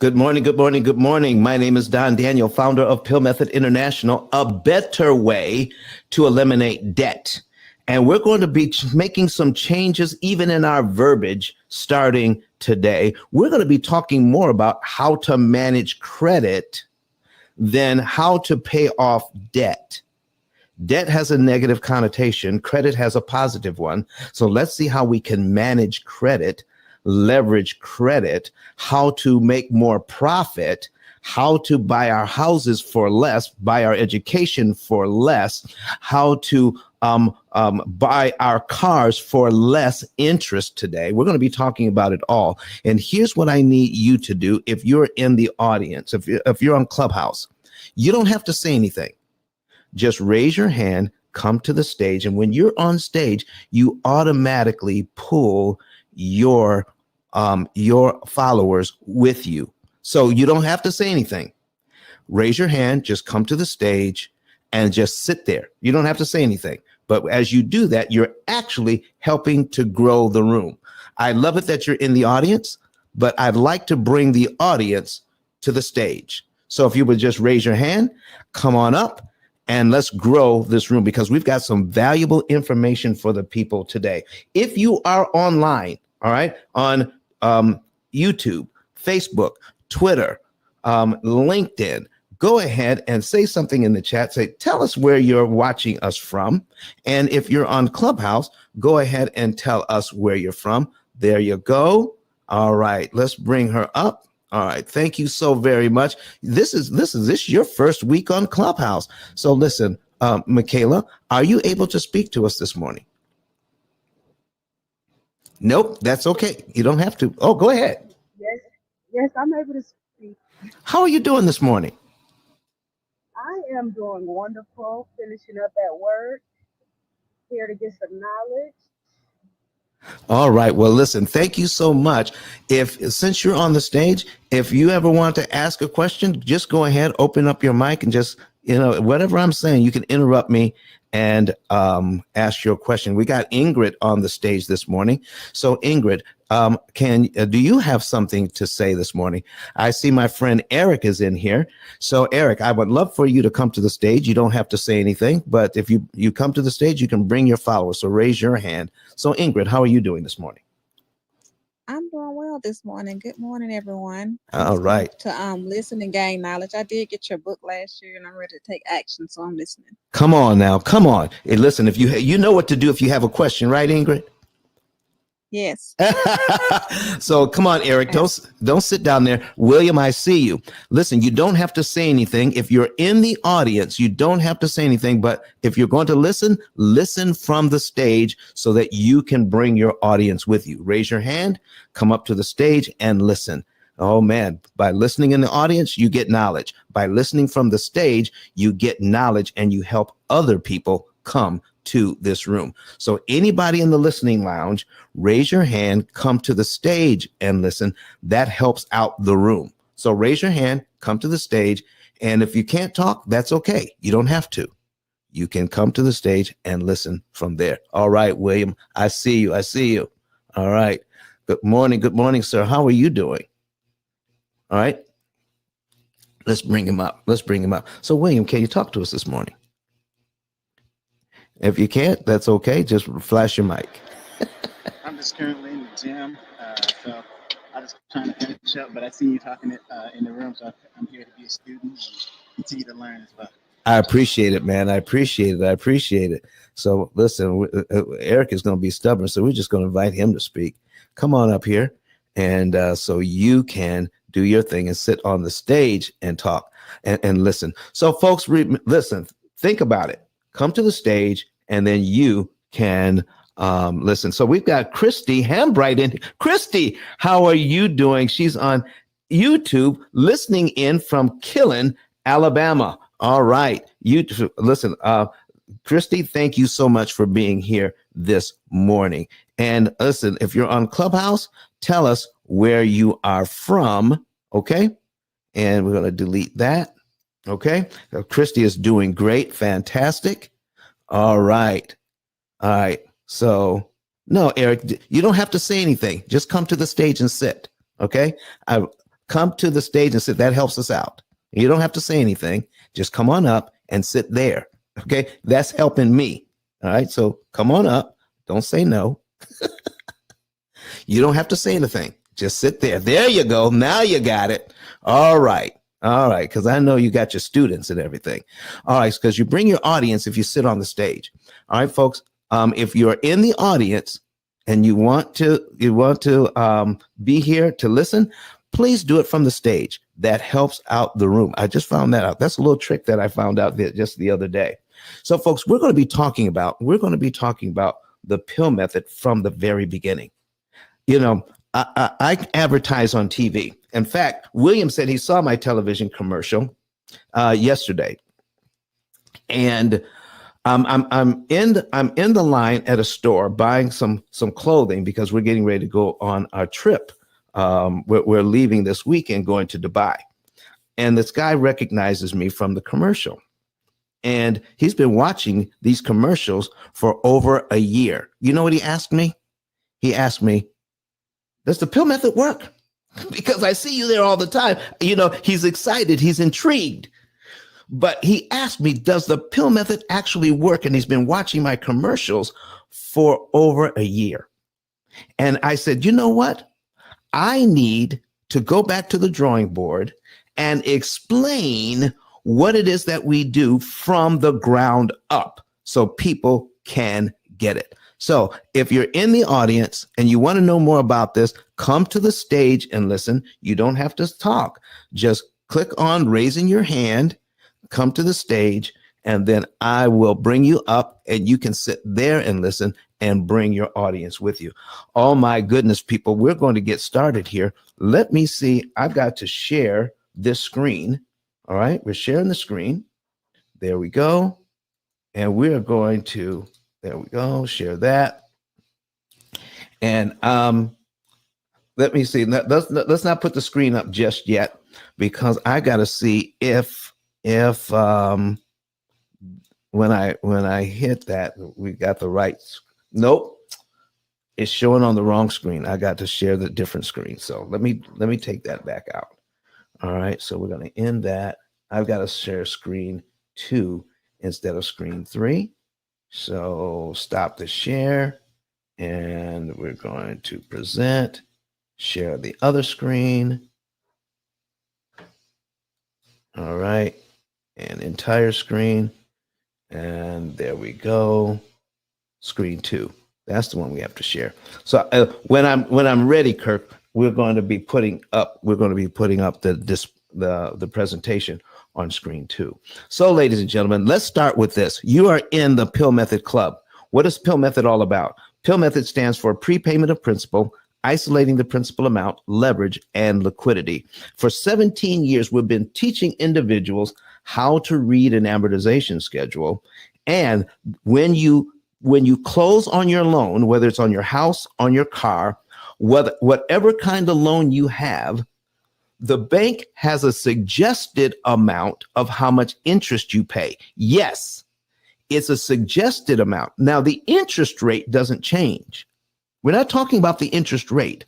Good morning, good morning, good morning. My name is Don Daniel, founder of P.I.L.L Method International, a better way to eliminate debt. And we're going to be making some changes even in our verbiage starting today. We're going to be talking more about how to manage credit than how to pay off debt. Debt has a negative connotation. Credit has a positive one. So let's see how we can manage credit, leverage credit, how to make more profit, how to buy our houses for less, buy our education for less, how to buy our cars for less interest today. We're going to be talking about it all. And here's what I need you to do if you're in the audience, if you're on Clubhouse. You don't have to say anything. Just raise your hand, come to the stage, and when you're on stage, you automatically pull your followers with you. So you don't have to say anything. Raise your hand, just come to the stage and just sit there. You don't have to say anything. But as you do that, you're actually helping to grow the room. I love it that you're in the audience, but I'd like to bring the audience to the stage. So if you would just raise your hand, come on up, and let's grow this room because we've got some valuable information for the people today. If you are online, all right, on YouTube, Facebook, Twitter, LinkedIn, go ahead and say something in the chat. Say, tell us where you're watching us from. And if you're on Clubhouse, go ahead and tell us where you're from. There you go. All right, let's bring her up. All right. Thank you so very much. This is your first week on Clubhouse. So listen, Michaela, are you able to speak to us this morning? Nope. That's okay. You don't have to. Oh, go ahead. Yes, I'm able to speak. How are you doing this morning? I am doing wonderful, finishing up at work, here to get some knowledge. All right. Well, listen, thank you so much. Since you're on the stage, if you ever want to ask a question, just go ahead, open up your mic and just, whatever I'm saying, you can interrupt me and ask your question. We got Ingrid on the stage this morning. So Ingrid, do you have something to say this morning? I see my friend Eric is in here. So Eric, I would love for you to come to the stage. You don't have to say anything, but if you come to the stage, you can bring your followers. So raise your hand. So Ingrid, how are you doing this morning? I'm doing well this morning. Good morning, everyone. All right. To listen and gain knowledge. I did get your book last year, and I'm ready to take action, so I'm listening. Come on now, come on. Hey, listen, if you know what to do if you have a question, right, Ingrid? Yes. So come on, Eric, don't sit down there. William, I see you. Listen, you don't have to say anything. If you're in the audience, you don't have to say anything. But if you're going to listen from the stage so that you can bring your audience with you. Raise your hand, come up to the stage and listen. Oh, man, by listening in the audience, you get knowledge. By listening from the stage, you get knowledge and you help other people come to this room. So anybody in the listening lounge, raise your hand, come to the stage and listen. That helps out the room. So raise your hand, come to the stage. And if you can't talk, that's okay. You don't have to. You can come to the stage and listen from there. All right, William, I see you. I see you. All right. Good morning. Good morning, sir. How are you doing? All right. Let's bring him up. Let's bring him up. So William, can you talk to us this morning? If you can't, that's okay. Just flash your mic. I'm just currently in the gym, so I'm just trying to finish up. But I see you talking in the room, so I'm here to be a student and continue to learn as well. I appreciate it, man. I appreciate it. I appreciate it. So listen, Eric is going to be stubborn, so we're just going to invite him to speak. Come on up here, and so you can do your thing and sit on the stage and talk and listen. So folks, listen, think about it. Come to the stage and then you can listen. So we've got Christy Hambright in. Christy, how are you doing? She's on YouTube listening in from Killen, Alabama. All right. Listen, Christy, thank you so much for being here this morning. And listen, if you're on Clubhouse, tell us where you are from. Okay. And we're going to delete that. Okay. Christy is doing great. Fantastic. All right. All right. So no, Eric, you don't have to say anything. Just come to the stage and sit. Okay. come to the stage and sit. That helps us out. You don't have to say anything. Just come on up and sit there. Okay. That's helping me. All right. So come on up. Don't say no. You don't have to say anything. Just sit there. There you go. Now you got it. All right. All right. Because I know you got your students and everything. All right. Because you bring your audience if you sit on the stage. All right, folks. If you're in the audience and you want to be here to listen, please do it from the stage. That helps out the room. I just found that out. That's a little trick that I found out just the other day. So, folks, we're going to be talking about the P.I.L.L method from the very beginning. You know, I advertise on TV. In fact, William said he saw my television commercial yesterday, and I'm in the line at a store buying some clothing because we're getting ready to go on our trip. We're leaving this weekend, going to Dubai, and this guy recognizes me from the commercial, and he's been watching these commercials for over a year. You know what he asked me? He asked me, does the P.I.L.L method work? Because I see you there all the time. You know, he's excited. He's intrigued. But he asked me, does the P.I.L.L method actually work? And he's been watching my commercials for over a year. And I said, you know what? I need to go back to the drawing board and explain what it is that we do from the ground up so people can get it. So if you're in the audience and you want to know more about this, come to the stage and listen. You don't have to talk. Just click on raising your hand, come to the stage, and then I will bring you up and you can sit there and listen and bring your audience with you. Oh my goodness, people, we're going to get started here. Let me see. I've got to share this screen. All right, we're sharing the screen. There we go. And we're going to, there we go, share that. And let me see. Let's not put the screen up just yet because I got to see if when I hit that, we got the right. Nope, it's showing on the wrong screen. I got to share the different screen. So let me take that back out. All right, so we're going to end that. I've got to share screen 2 instead of screen 3. So stop the share, and we're going to present, share the other screen. All right, and entire screen, and there we go. Screen 2. That's the one we have to share. So when I'm ready, Kirk, we're going to be putting up the presentation on screen 2. So, ladies and gentlemen, let's start with this. You are in the P.I.L.L method club. What is P.I.L.L method all about? P.I.L.L method stands for prepayment of principal, isolating the principal amount, leverage, and liquidity. For 17 years, we've been teaching individuals how to read an amortization schedule. And when you close on your loan, whether it's on your house, on your car, whatever kind of loan you have, the bank has a suggested amount of how much interest you pay. Yes, it's a suggested amount. Now, the interest rate doesn't change. We're not talking about the interest rate.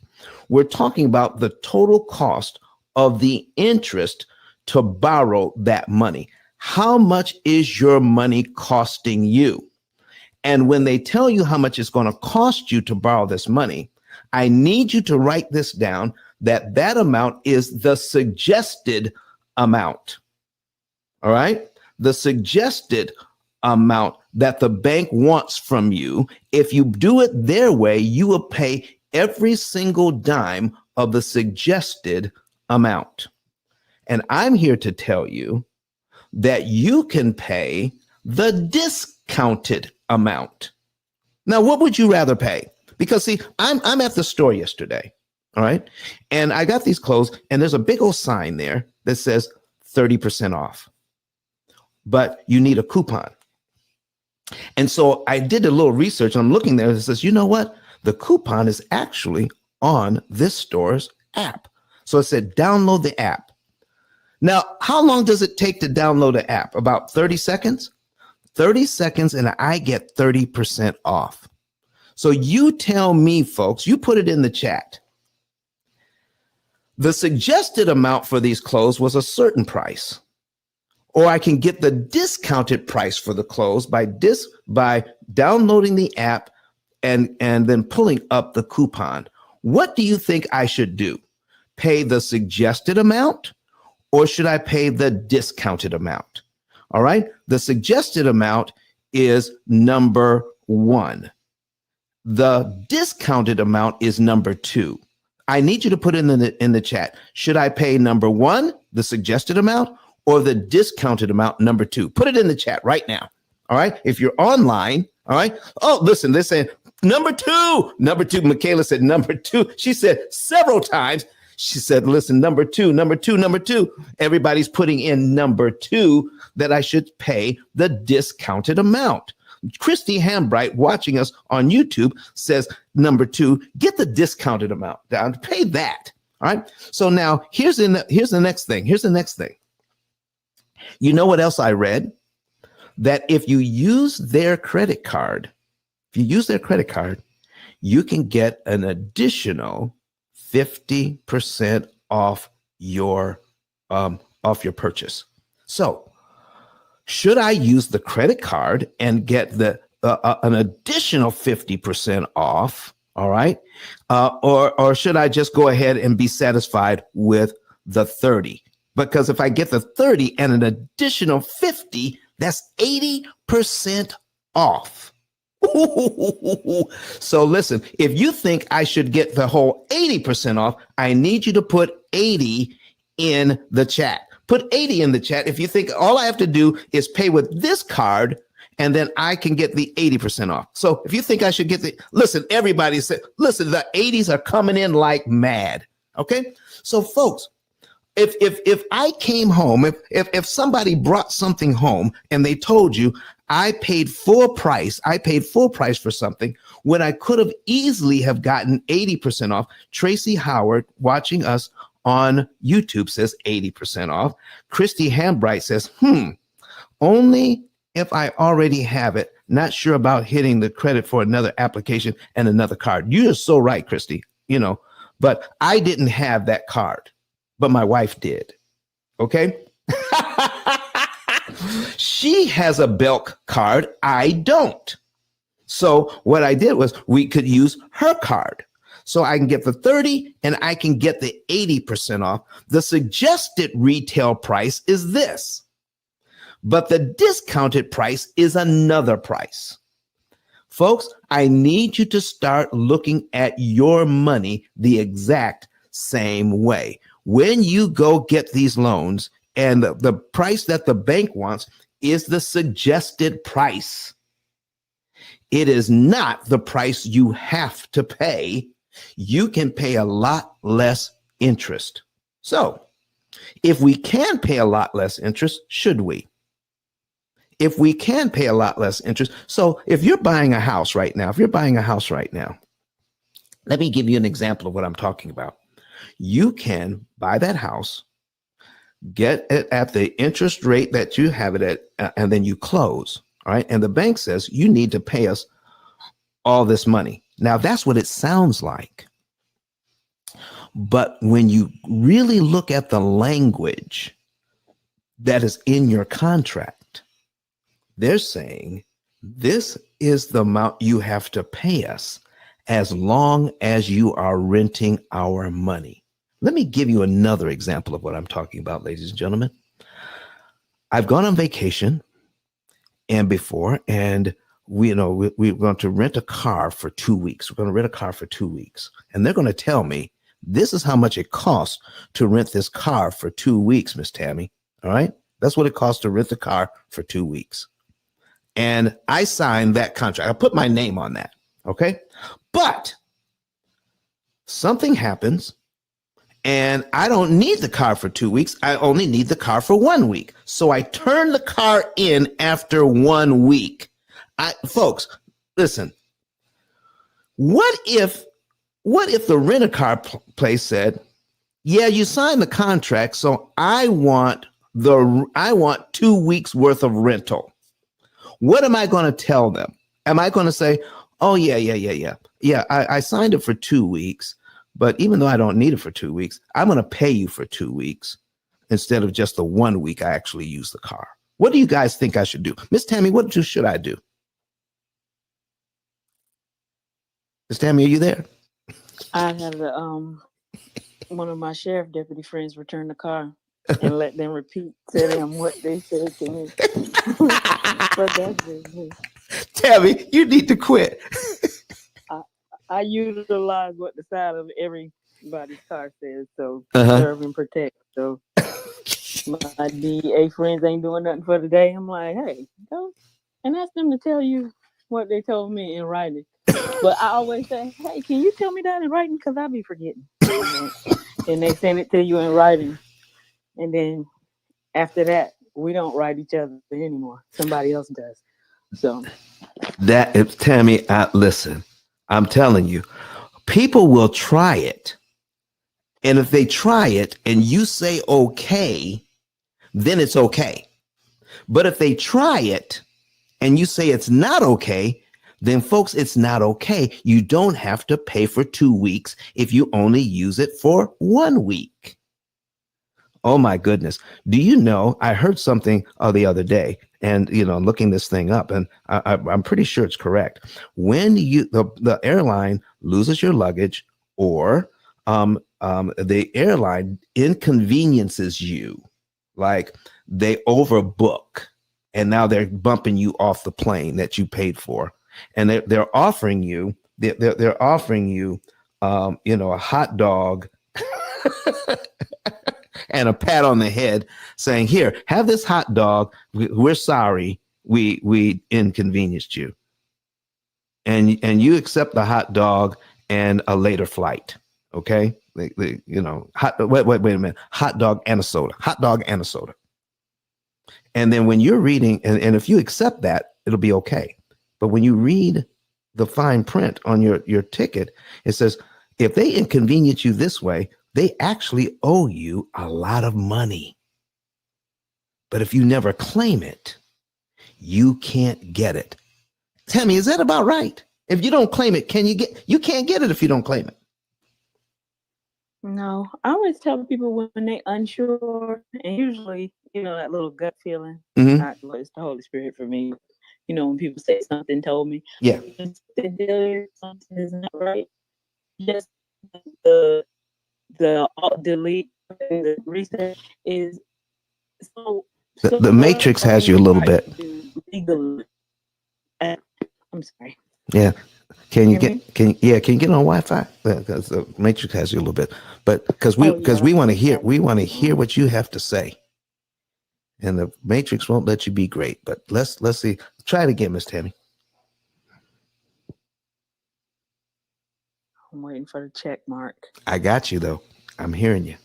We're talking about the total cost of the interest to borrow that money. How much is your money costing you? And when they tell you how much it's going to cost you to borrow this money, I need you to write this down, that amount is the suggested amount. All right? The suggested amount that the bank wants from you. If you do it their way, you will pay every single dime of the suggested amount. And I'm here to tell you that you can pay the discounted amount. Now, what would you rather pay? Because see, I'm at the store yesterday, all right? And I got these clothes, and there's a big old sign there that says 30% off. But you need a coupon. And so I did a little research, and I'm looking there, and it says, you know what? The coupon is actually on this store's app. So it said, download the app. Now, how long does it take to download the app? About 30 seconds? 30 seconds, and I get 30% off. So you tell me, folks, you put it in the chat. The suggested amount for these clothes was a certain price. Or I can get the discounted price for the clothes by downloading the app and then pulling up the coupon. What do you think I should do? Pay the suggested amount, or should I pay the discounted amount? All right. The suggested amount is number 1. The discounted amount is number 2. I need you to put in the chat. Should I pay number 1, the suggested amount, or the discounted amount, number 2? Put it in the chat right now. All right. If you're online, all right. Oh, listen, they're saying number 2. Number 2. Michaela said number 2. She said several times. She said, listen, number 2, number 2, number 2. Everybody's putting in number 2, that I should pay the discounted amount. Christy Hambright, watching us on YouTube, says number 2, get the discounted amount down, pay that. All right. So now here's the next thing. Here's the next thing. You know what else I read? That if you use their credit card, you can get an additional 50% off your purchase. So should I use the credit card and get an additional 50% off? All right. Or should I just go ahead and be satisfied with the 30? Because if I get the 30 and an additional 50, that's 80% off. So listen, if you think I should get the whole 80% off, I need you to put 80 in the chat. Put 80 in the chat. If you think all I have to do is pay with this card, and then I can get the 80% off. So if you think I should get listen, everybody said, listen, the 80s are coming in like mad. Okay. So folks, if I came home, if somebody brought something home and they told you I paid full price for something when I could have easily have gotten 80% off. Tracy Howard, watching us on YouTube, says 80% off. Christy Hambright says, only if I already have it. Not sure about hitting the credit for another application and another card. You're so right, Christy, but I didn't have that card, but my wife did. Okay. She has a Belk card. I don't. So what I did was we could use her card. So I can get the 30 and I can get the 80% off. The suggested retail price is this, but the discounted price is another price. Folks, I need you to start looking at your money the exact same way. When you go get these loans and the price that the bank wants is the suggested price, it is not the price you have to pay. You can pay a lot less interest. So if we can pay a lot less interest, should we? If we can pay a lot less interest. So if you're buying a house right now, let me give you an example of what I'm talking about. You can buy that house, get it at the interest rate that you have it at, and then you close. All right. And the bank says you need to pay us all this money. Now, that's what it sounds like. But when you really look at the language that is in your contract, they're saying this is the amount you have to pay us as long as you are renting our money. Let me give you another example of what I'm talking about, ladies and gentlemen. I've gone on vacation and we're going to rent a car for 2 weeks. We're going to rent a car for 2 weeks. And they're going to tell me, this is how much it costs to rent this car for 2 weeks, Miss Tammy. All right. That's what it costs to rent the car for 2 weeks. And I signed that contract. I put my name on that. Okay. But something happens and I don't need the car for 2 weeks. I only need the car for 1 week. So I turn the car in after 1 week. Folks, listen, what if the rent-a-car place said, yeah, you signed the contract, so I want 2 weeks worth of rental. What am I going to tell them? Am I going to say, oh, yeah, I signed it for 2 weeks, But even though I don't need it for 2 weeks, I'm going to pay you for 2 weeks instead of just the 1 week I actually use the car. What do you guys think I should do? Miss Tammy, what should I do? Miss Tammy, are you there? I have one of my sheriff deputy friends return the car and let them repeat to them what they said to me. But that's just me. Tammy, you need to quit. I utilize what the side of everybody's car says, so serve and protect. So my DEA friends ain't doing nothing for the day. I'm like, hey, go and ask them to tell you what they told me in writing. But I always say, hey, can you tell me that in writing? Because I'll be forgetting. And they send it to you in writing. And then after that, we don't write each other anymore. Somebody else does. So that is Tammy. Listen, I'm telling you, people will try it. And if they try it and you say okay, then it's okay. But if they try it and you say it's not okay, then folks, it's not okay. You don't have to pay for 2 weeks if you only use it for 1 week. Oh my goodness. Do you know, I heard something the other day and, looking this thing up, and I'm pretty sure it's correct. When the airline loses your luggage or the airline inconveniences you, like they overbook and now they're bumping you off the plane that you paid for. And they're offering you, a hot dog and a pat on the head saying, here, have this hot dog. We're sorry we inconvenienced you. And you accept the hot dog and a later flight. Okay. Wait a minute. Hot dog and a soda. And then when you're reading, and if you accept that, it'll be okay. But when you read the fine print on your ticket, it says, if they inconvenience you this way, they actually owe you a lot of money. But if you never claim it, you can't get it. Tammy, is that about right? If you don't claim it, you can't get it if you don't claim it. no, I always tell people when they unsure, and usually, that little gut feeling, not it's the Holy Spirit for me. When people say something told me, yeah, something is not right. Just the delete, the reset is so. The Matrix has you a little bit. Legally, I'm sorry. Yeah. Can you get on Wi-Fi? Because the Matrix has you a little bit, but because we want to hear what you have to say, and the Matrix won't let you be great. But let's see. Try it again, Miss Tammy. I'm waiting for the check mark. I got you though. I'm hearing you.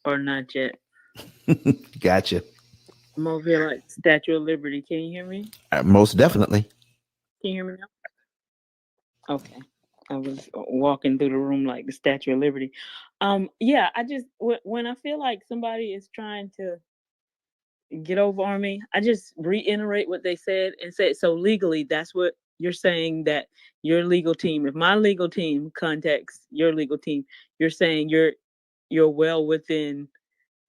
Or not yet. Gotcha. I'm over here like Statue of Liberty. Can you hear me? Most definitely. Can you hear me now? Okay. I was walking through the room like the Statue of Liberty. Yeah, I just, when I feel like somebody is trying to get over on me, I just reiterate what they said and say, so legally, that's what you're saying, that your legal team, if my legal team contacts your legal team, you're saying you're well within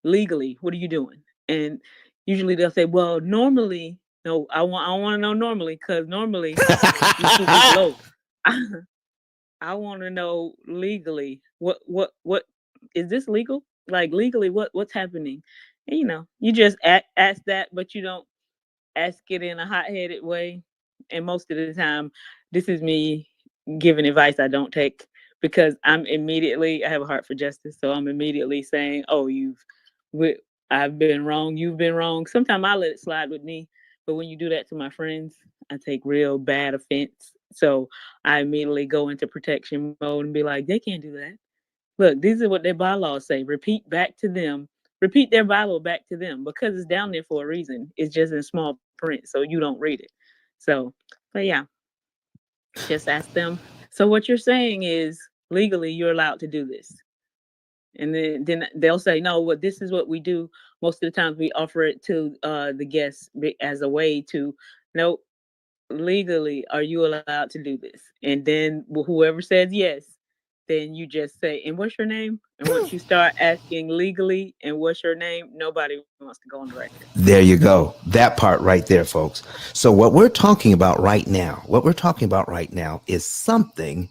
legally, what are you doing? And usually they'll say, well, normally, no, I want to know normally, because normally you keep it low. I want to know legally, what is this legal? Like legally, what's happening? And, you just ask that, but you don't ask it in a hot-headed way. And most of the time, this is me giving advice I don't take, because I have a heart for justice. So I'm immediately saying, oh, I've been wrong. You've been wrong. Sometimes I let it slide with me. But when you do that to my friends, I take real bad offense. So I immediately go into protection mode and be like, they can't do that. Look, these are what their bylaws say. Repeat their bylaw back to them, because it's down there for a reason. It's just in small print, so you don't read it. So, but yeah, just ask them. So what you're saying is legally you're allowed to do this. And then they'll say, no, well, this is what we do. Most of the times we offer it to the guests as a way to, no, legally are you allowed to do this? And then whoever says yes, then you just say, and what's your name? And once you start asking legally and what's your name, nobody wants to go on the record. There you go. That part right there, folks. So what we're talking about right now, is something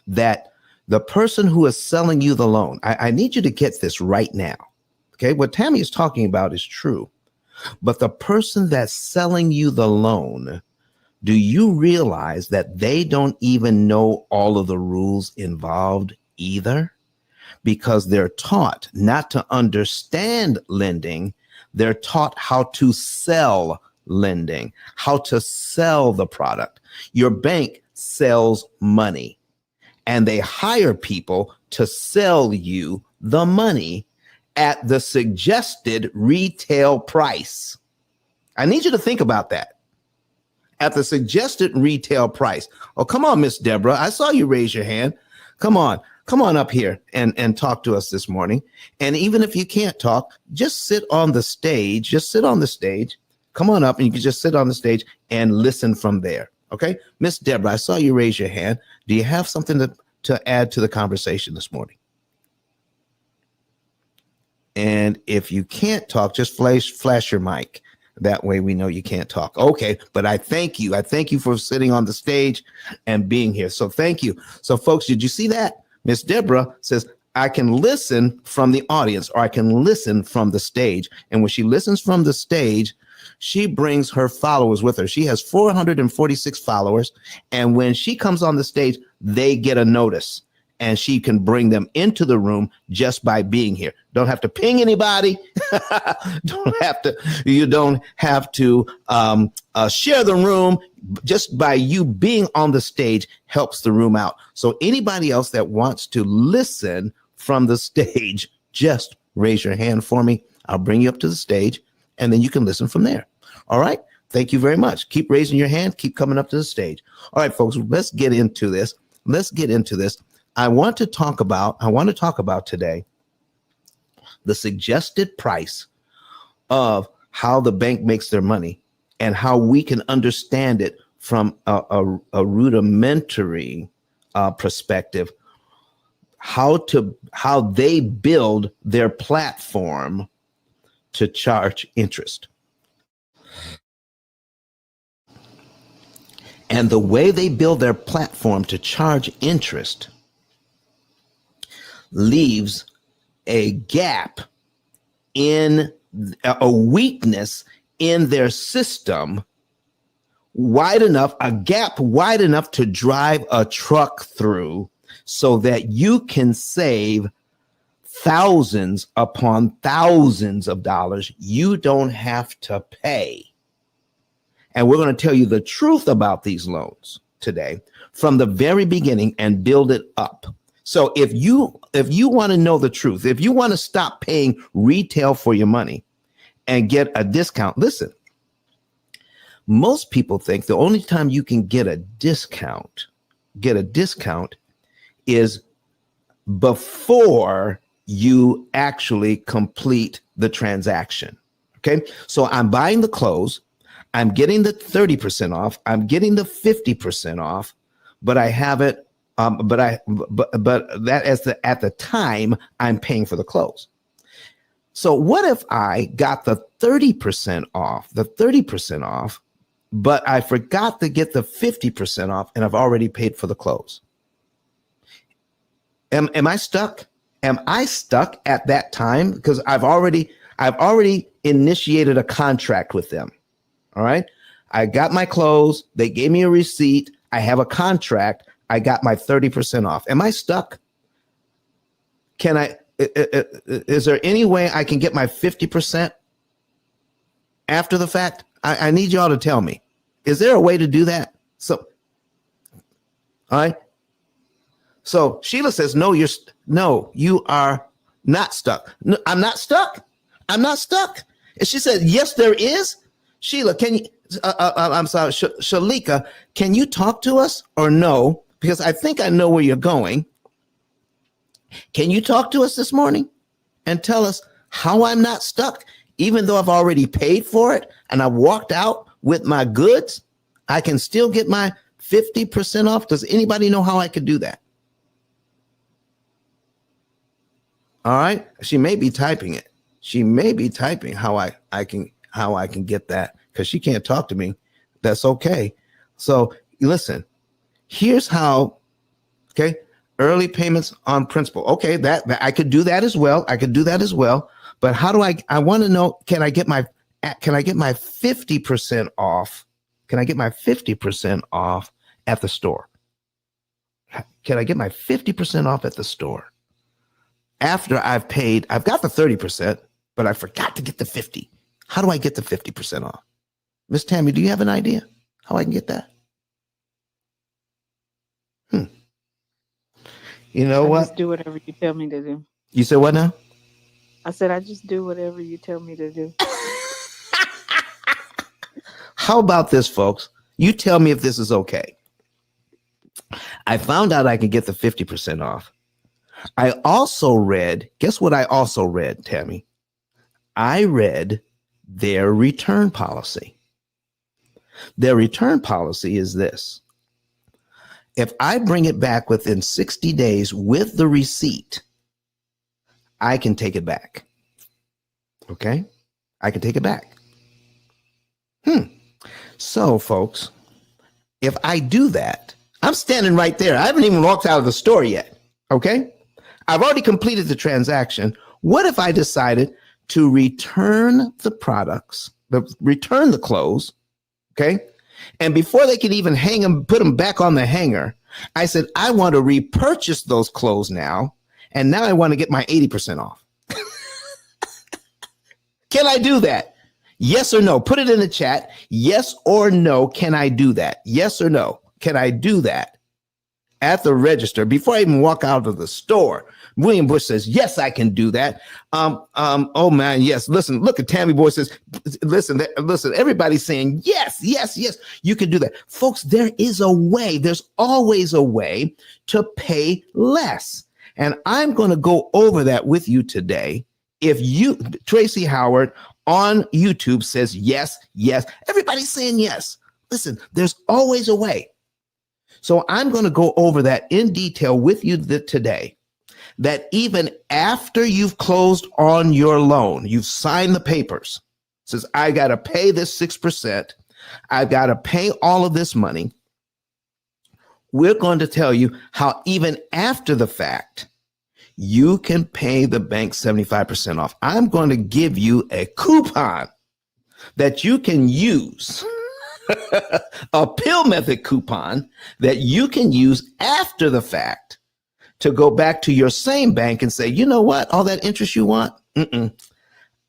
that the person who is selling you the loan, I need you to get this right now. Okay. What Tammy is talking about is true, but the person that's selling you the loan, do you realize that they don't even know all of the rules involved either? Because they're taught not to understand lending. They're taught how to sell lending, how to sell the product. Your bank sells money, and they hire people to sell you the money at the suggested retail price. I need you to think about that. At the suggested retail price. Oh, come on, Miss Deborah. I saw you raise your hand. Come on up here and talk to us this morning. And even if you can't talk, just sit on the stage. Come on up and you can just sit on the stage and listen from there. Okay. Miss Deborah, I saw you raise your hand. Do you have something to add to the conversation this morning? And if you can't talk, just flash your mic. That way we know you can't talk. Okay, but I thank you. I thank you for sitting on the stage and being here. So thank you. So folks, did you see that? Miss Deborah says, I can listen from the audience or I can listen from the stage. And when she listens from the stage, she brings her followers with her. She has 446 followers. And when she comes on the stage, they get a notice. And she can bring them into the room just by being here. Don't have to ping anybody. You don't have to share the room. Just by you being on the stage helps the room out. So anybody else that wants to listen from the stage, just raise your hand for me. I'll bring you up to the stage and then you can listen from there. All right. Thank you very much. Keep raising your hand. Keep coming up to the stage. All right, folks, let's get into this. I want to talk about today the suggested price of how the bank makes their money and how we can understand it from a rudimentary perspective, how they build their platform to charge interest. And the way they build their platform to charge interest leaves a gap in a weakness in their system a gap wide enough to drive a truck through so that you can save thousands upon thousands of dollars you don't have to pay. And we're going to tell you the truth about these loans today from the very beginning and build it up. So if you want to know the truth, if you want to stop paying retail for your money and get a discount, listen, most people think the only time you can get a discount is before you actually complete the transaction. Okay. So I'm buying the clothes. I'm getting the 30% off. I'm getting the 50% off, but I haven't. But that at the time I'm paying for the clothes. So what if I got the 30% off, but I forgot to get the 50% off and I've already paid for the clothes? Am I stuck? Am I stuck at that time? Because I've already initiated a contract with them. All right. I got my clothes. They gave me a receipt. I have a contract. I got my 30% off. Am I stuck? Is there any way I can get my 50% after the fact? I need y'all to tell me. Is there a way to do that? So, all right. So Sheila says, no, you are not stuck. No, I'm not stuck. And she said, yes, there is. Sheila, can you, I'm sorry, Shalika, can you talk to us or no? Because I think I know where you're going. Can you talk to us this morning and tell us how I'm not stuck, even though I've already paid for it and I walked out with my goods? I can still get my 50% off. Does anybody know how I could do that? All right. She may be typing it. She may be typing how I can get that, because she can't talk to me. That's okay. So listen, here's how. Okay. Early payments on principal. Okay. That I could do that as well. But how do I want to know, can I get my 50% off? Can I get my 50% off at the store? Can I get my 50% off at the store? After I've paid, I've got the 30%, but I forgot to get the 50. How do I get the 50% off? Miss Tammy, do you have an idea how I can get that? You know what? Just do whatever you tell me to do. You said what now? I said I just do whatever you tell me to do. How about this, folks? You tell me if this is okay. I found out I can get the 50% off. I also read, guess what I also read, Tammy? I read their return policy. Their return policy is this. If I bring it back within 60 days with the receipt, I can take it back. Okay? I can take it back. So, folks, if I do that, I'm standing right there. I haven't even walked out of the store yet. Okay? I've already completed the transaction. What if I decided to return the products, return the clothes, okay? And before they could even hang them, put them back on the hanger, I said, I want to repurchase those clothes now, and now I want to get my 80% off. Can I do that? Yes or no? Put it in the chat. Yes or no, can I do that? Yes or no? Can I do that at the register before I even walk out of the store? William Bush says, yes, I can do that. Oh man, yes. Listen, look at Tammy Boy says, listen, everybody's saying, yes, you can do that. Folks, there is a way. There's always a way to pay less. And I'm going to go over that with you today. If you, Tracy Howard on YouTube says, yes, everybody's saying yes. Listen, there's always a way. So I'm going to go over that in detail with you today, that even after you've closed on your loan, you've signed the papers, says, I got to pay this 6%. I've got to pay all of this money. We're going to tell you how even after the fact, you can pay the bank 75% off. I'm going to give you a coupon that you can use. A P.I.L.L method coupon that you can use after the fact to go back to your same bank and say, you know what, all that interest you want,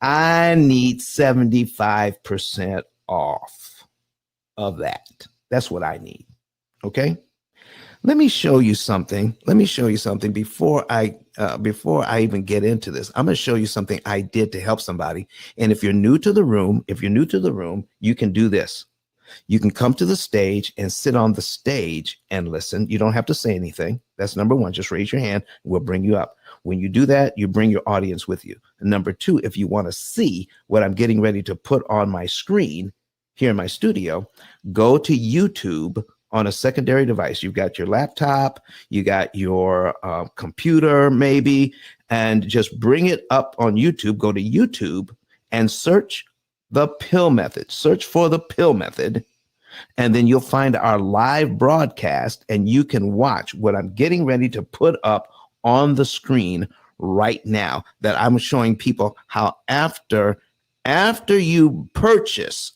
I need 75% off of that. That's what I need. Okay. Let me show you something. Before I even get into this. I'm going to show you something I did to help somebody. And if you're new to the room, you can do this. You can come to the stage and sit on the stage and listen. You don't have to say anything. That's number one. Just raise your hand. We'll bring you up. When you do that, you bring your audience with you. And number two, if you want to see what I'm getting ready to put on my screen here in my studio, go to YouTube on a secondary device. You've got your laptop, you got your computer maybe, and just bring it up on YouTube. Go to YouTube and search the P.I.L.L method. Search for the P.I.L.L method, and then you'll find our live broadcast, and you can watch what I'm getting ready to put up on the screen right now, that I'm showing people how after you purchase,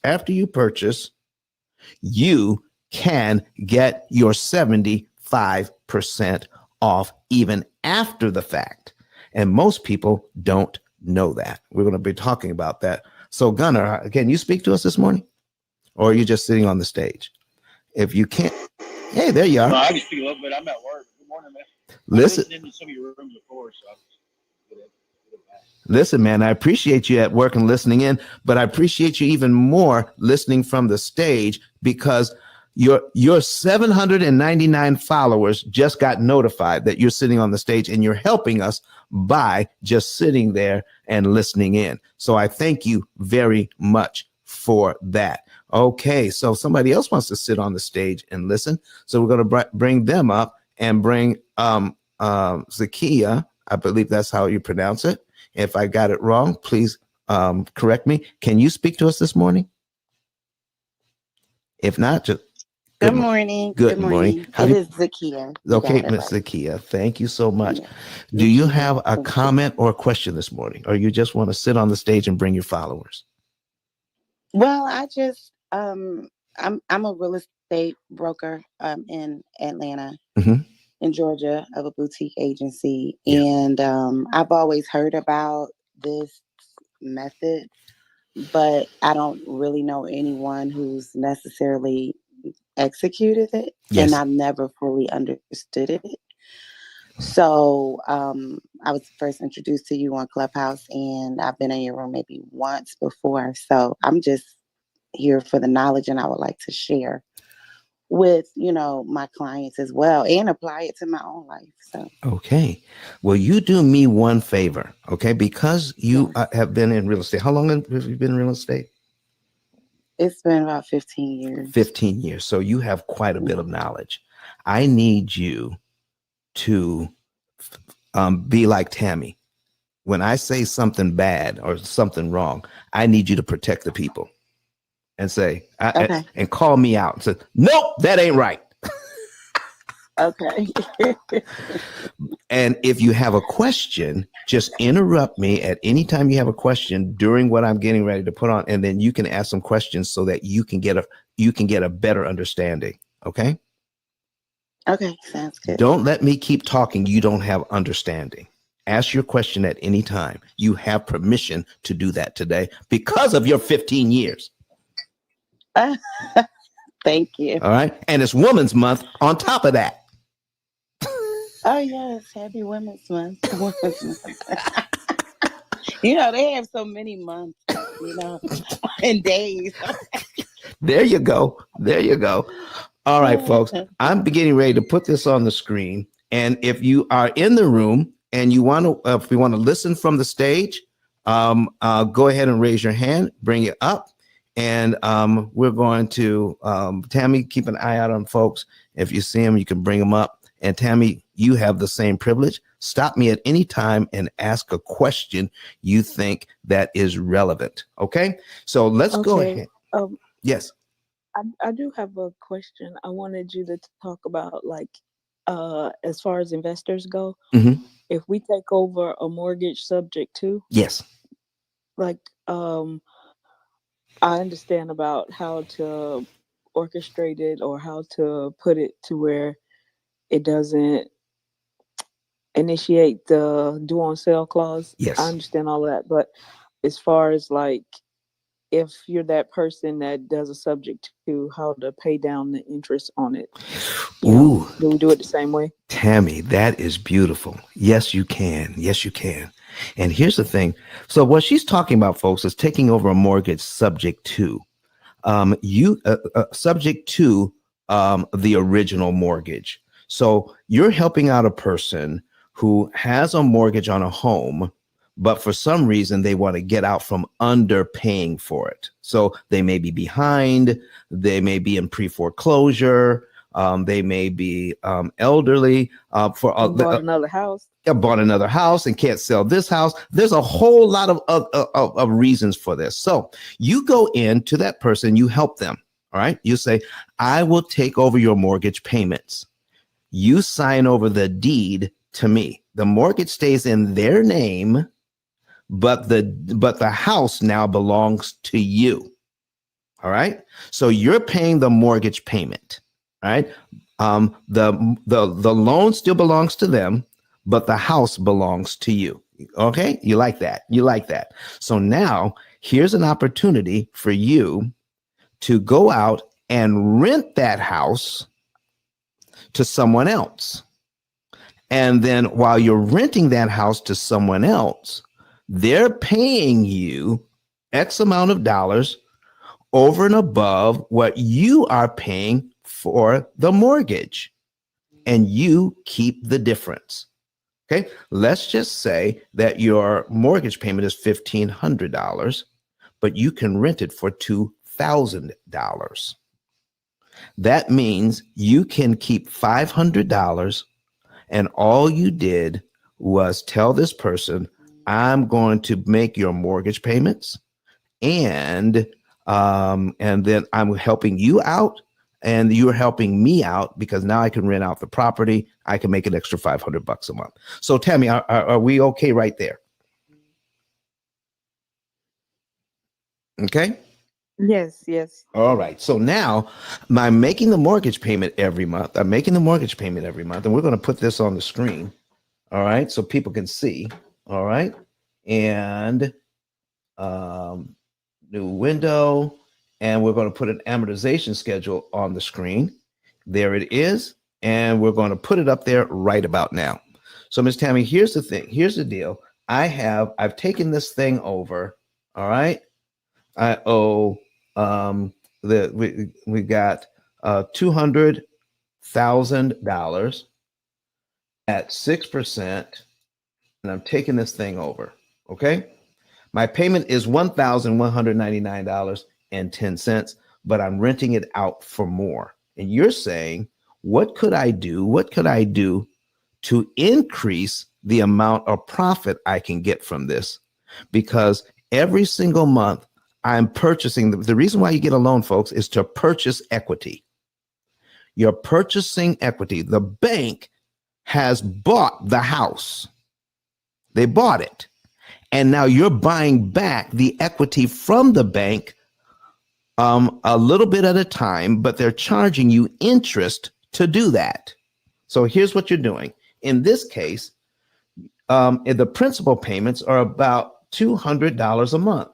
you can get your 75% off even after the fact. And most people don't know that. We're going to be talking about that. So Gunnar, can you speak to us this morning? Or are you just sitting on the stage? If you can't, hey, there you are. No, I can speak a little bit. I'm at work. Good morning, man. Listen. I've been in some of your rooms before, so I'm just good at that. Listen, man, I appreciate you at work and listening in, but I appreciate you even more listening from the stage, because your 799 followers just got notified that you're sitting on the stage, and you're helping us by just sitting there and listening in. So I thank you very much for that. Okay, so somebody else wants to sit on the stage and listen. So we're going to bring them up and bring Zakia. I believe that's how you pronounce it. If I got it wrong, please correct me. Can you speak to us this morning? If not, just Good morning. Good morning. It is Zakia. Okay, Miss Zakia, thank you so much. Yeah. Do you have a comment or a question this morning, or you just want to sit on the stage and bring your followers? Well, I just I'm a real estate broker in Atlanta, in Georgia, of a boutique agency, and I've always heard about this method, but I don't really know anyone who's necessarily executed it, and I've never fully understood it. So I was first introduced to you on Clubhouse, and I've been in your room maybe once before. So I'm just here for the knowledge, and I would like to share with, my clients as well, and apply it to my own life. So okay, well, you do me one favor, okay? Because you have been in real estate. How long have you been in real estate? It's been about 15 years. 15 years. So you have quite a bit of knowledge. I need you to be like Tammy. When I say something bad or something wrong, I need you to protect the people and say, and call me out and say, nope, that ain't right. Okay. And if you have a question, just interrupt me at any time you have a question during what I'm getting ready to put on, and then you can ask some questions so that you can get a better understanding. Okay? Okay, sounds good. Don't let me keep talking. You don't have understanding. Ask your question at any time. You have permission to do that today because of your 15 years. Thank you. All right. And it's Women's Month on top of that. Oh, yes. Happy Women's Month. They have so many months, and days. There you go. There you go. All right, folks. I'm getting ready to put this on the screen. And if you are in the room and you want to, if you want to listen from the stage, go ahead and raise your hand, bring it up. And we're going to, Tammy, keep an eye out on folks. If you see them, you can bring them up. And Tammy, you have the same privilege. Stop me at any time and ask a question you think that is relevant. Okay? So let's go ahead. Yes. I do have a question. I wanted you to talk about, like, as far as investors go, if we take over a mortgage subject to, yes, like, I understand about how to orchestrate it or how to put it to where it doesn't initiate the due on sale clause. Yes, I understand all of that, but as far as, like, if you're that person that does a subject to how to pay down the interest on it, do we do it the same way? Tammy, that is beautiful. Yes, you can. Yes, you can. And here's the thing. So what she's talking about, folks, is taking over a mortgage subject to subject to the original mortgage. So you're helping out a person who has a mortgage on a home, but for some reason they want to get out from underpaying for it. So they may be behind, they may be in pre-foreclosure, they may be elderly. Bought another house. Bought another house and can't sell this house. There's a whole lot of reasons for this. So you go into that person, you help them. All right. You say, I will take over your mortgage payments. You sign over the deed to me. The mortgage stays in their name, but the house now belongs to you. All right. So you're paying the mortgage payment. All right. The loan still belongs to them, but the house belongs to you. Okay. You like that. You like that. So now here's an opportunity for you to go out and rent that house to someone else. And then while you're renting that house to someone else, they're paying you X amount of dollars over and above what you are paying for the mortgage. And you keep the difference. Okay. Let's just say that your mortgage payment is $1,500, but you can rent it for $2,000. That means you can keep $500, and all you did was tell this person, I'm going to make your mortgage payments, and then I'm helping you out, and you're helping me out because now I can rent out the property. I can make an extra $500 a month. So Tammy, are we okay right there? Okay. Yes, yes. All right. So now I'm making the mortgage payment every month. And we're going to put this on the screen. All right. So people can see. All right. And new window. And we're going to put an amortization schedule on the screen. There it is. And we're going to put it up there right about now. So Ms. Tammy, here's the thing. Here's the deal. I've taken this thing over. All right. I owe we got $200,000 at 6%, and I'm taking this thing over. Okay, my payment is $1,199.10, but I'm renting it out for more. And you're saying, what could I do? What could I do to increase the amount of profit I can get from this? Because every single month I'm purchasing. The reason why you get a loan, folks, is to purchase equity. You're purchasing equity. The bank has bought the house. They bought it. And now you're buying back the equity from the bank a little bit at a time, but they're charging you interest to do that. So here's what you're doing. In this case, the principal payments are about $200 a month.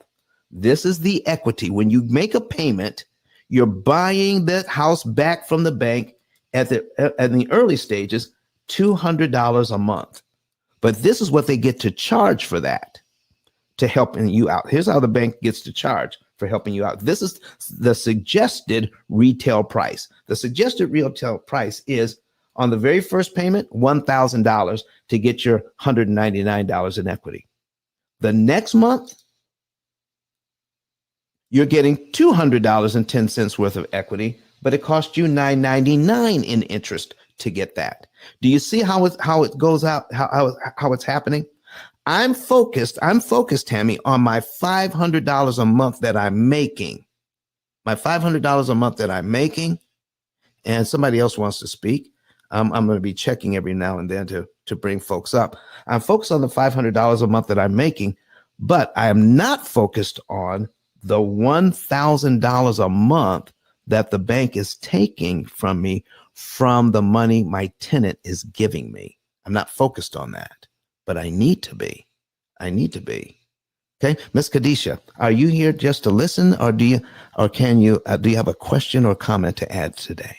This is the equity. When you make a payment, you're buying that house back from the bank at the early stages, $200 a month. But this is what they get to charge for that, to helping you out. Here's how the bank gets to charge for helping you out. This is the suggested retail price. The suggested retail price is on the very first payment, $1,000 to get your $199 in equity. The next month, you're getting $200.10 worth of equity, but it costs you $9.99 in interest to get that. Do you see how it goes out, how it's happening? I'm focused, Tammy, on my $500 a month that I'm making. My $500 a month that I'm making, and somebody else wants to speak. I'm going to be checking every now and then to bring folks up. I'm focused on the $500 a month that I'm making, but I am not focused on the $1,000 a month that the bank is taking from me from the money my tenant is giving me. I'm not focused on that, but I need to be. Okay, Miss Kadisha, are you here just to listen, or do you have a question or comment to add today?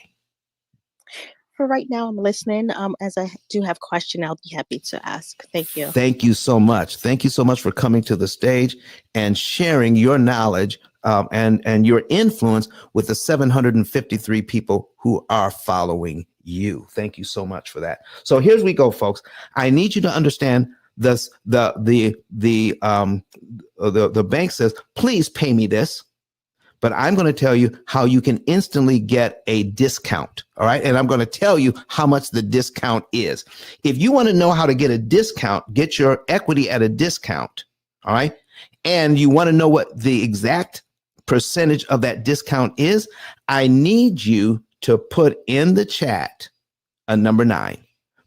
For right now, I'm listening. As I do have a question, I'll be happy to ask. Thank you. Thank you so much. Thank you so much for coming to the stage and sharing your knowledge and your influence with the 753 people who are following you. Thank you so much for that. So here's we go, folks. I need you to understand this. The bank says, please pay me this. But I'm going to tell you how you can instantly get a discount. All right. And I'm going to tell you how much the discount is. If you want to know how to get a discount, get your equity at a discount. All right. And you want to know what the exact percentage of that discount is, I need you to put in the chat a number 9.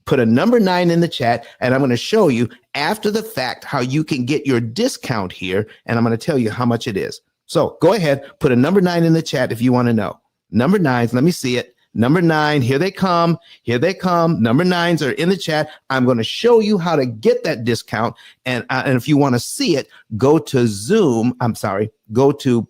Put a number 9 in the chat, and I'm going to show you after the fact how you can get your discount here. And I'm going to tell you how much it is. So go ahead, put a number 9 in the chat if you want to know. Number 9s, let me see it. Number 9, here they come. Here they come. Number 9s are in the chat. I'm going to show you how to get that discount. And if you want to see it, go to go to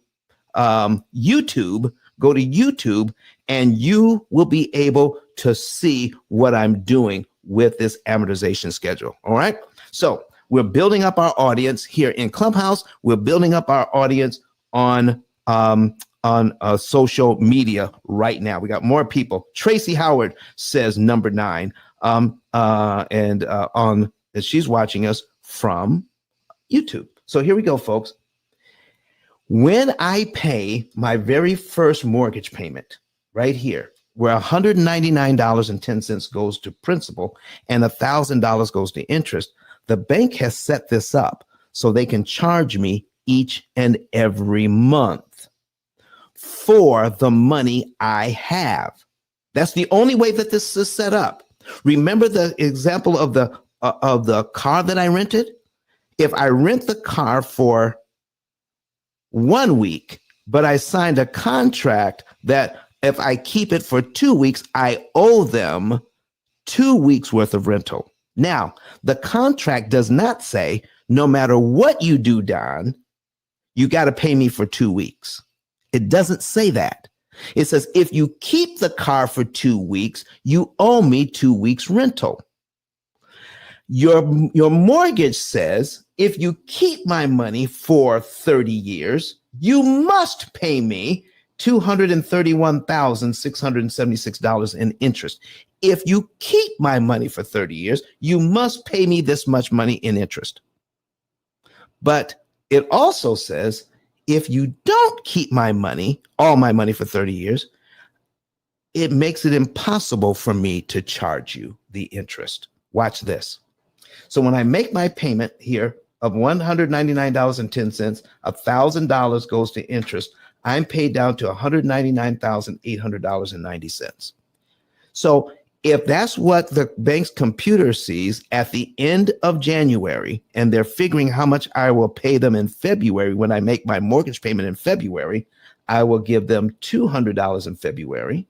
YouTube. Go to YouTube, and you will be able to see what I'm doing with this amortization schedule. All right. So we're building up our audience here in Clubhouse. We're building up our audience on social media right now. We got more people. Tracy Howard says number 9, and she's watching us from YouTube. So here we go, folks. When I pay my very first mortgage payment right here, where $199.10 goes to principal and $1,000 goes to interest, the bank has set this up so they can charge me each and every month for the money I have. That's the only way that this is set up. Remember the example of the car that I rented? If I rent the car for 1 week, but I signed a contract that if I keep it for 2 weeks, I owe them 2 weeks worth of rental. Now, the contract does not say, no matter what you do, Don, you got to pay me for 2 weeks. It doesn't say that. It says, if you keep the car for 2 weeks, you owe me 2 weeks rental. Your mortgage says, if you keep my money for 30 years, you must pay me $231,676 in interest. If you keep my money for 30 years, you must pay me this much money in interest. But it also says, if you don't keep my money, all my money for 30 years, it makes it impossible for me to charge you the interest. Watch this. So when I make my payment here of $199.10, $1,000 goes to interest, I'm paid down to $199,800.90. So if that's what the bank's computer sees at the end of January, and they're figuring how much I will pay them in February when I make my mortgage payment in February, I will give them $200 in February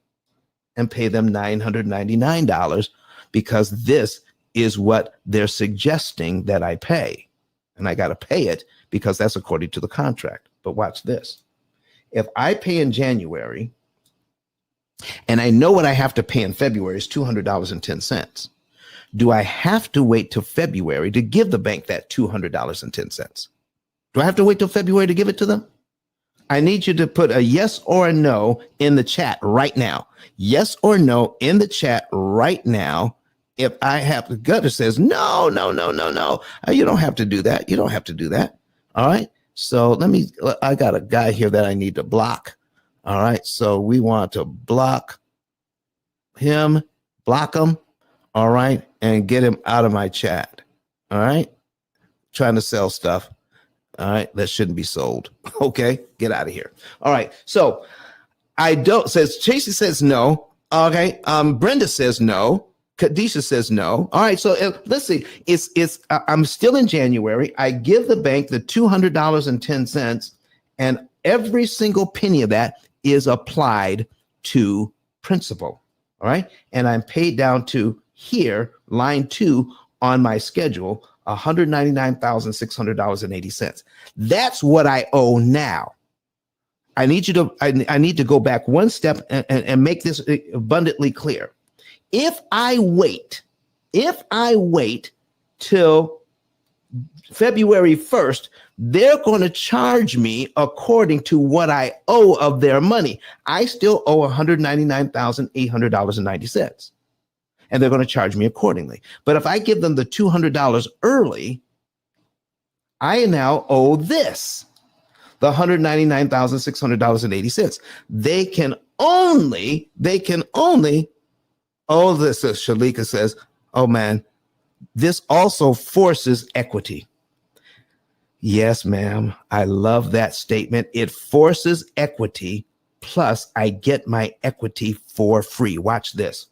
and pay them $999 because this is what they're suggesting that I pay. And I got to pay it because that's according to the contract. But watch this. If I pay in January and I know what I have to pay in February is $200.10, do I have to wait till February to give the bank that $200.10? Do I have to wait till February to give it to them? I need you to put a yes or a no in the chat right now. Yes or no in the chat right now. If I have, the gutter says, no. You don't have to do that. You don't have to do that. All right. So I got a guy here that I need to block. All right. So we want to block him. All right. And get him out of my chat. All right. Trying to sell stuff. All right. That shouldn't be sold. Okay. Get out of here. All right. So Chasey says no. Okay. Brenda says no. Kadisha says no. All right, so let's see. I'm still in January. I give the bank the $200.10, and every single penny of that is applied to principal. All right, and I'm paid down to here, line 2 on my schedule, $199,600.80. That's what I owe now. I need to go back one step and make this abundantly clear. If I wait till February 1st, they're going to charge me according to what I owe of their money. I still owe $199,800.90, and they're going to charge me accordingly. But if I give them the $200 early, I now owe this, the $199,600.80. They can only oh, this is Shalika says, oh man, this also forces equity. Yes, ma'am. I love that statement. It forces equity. Plus I get my equity for free. Watch this.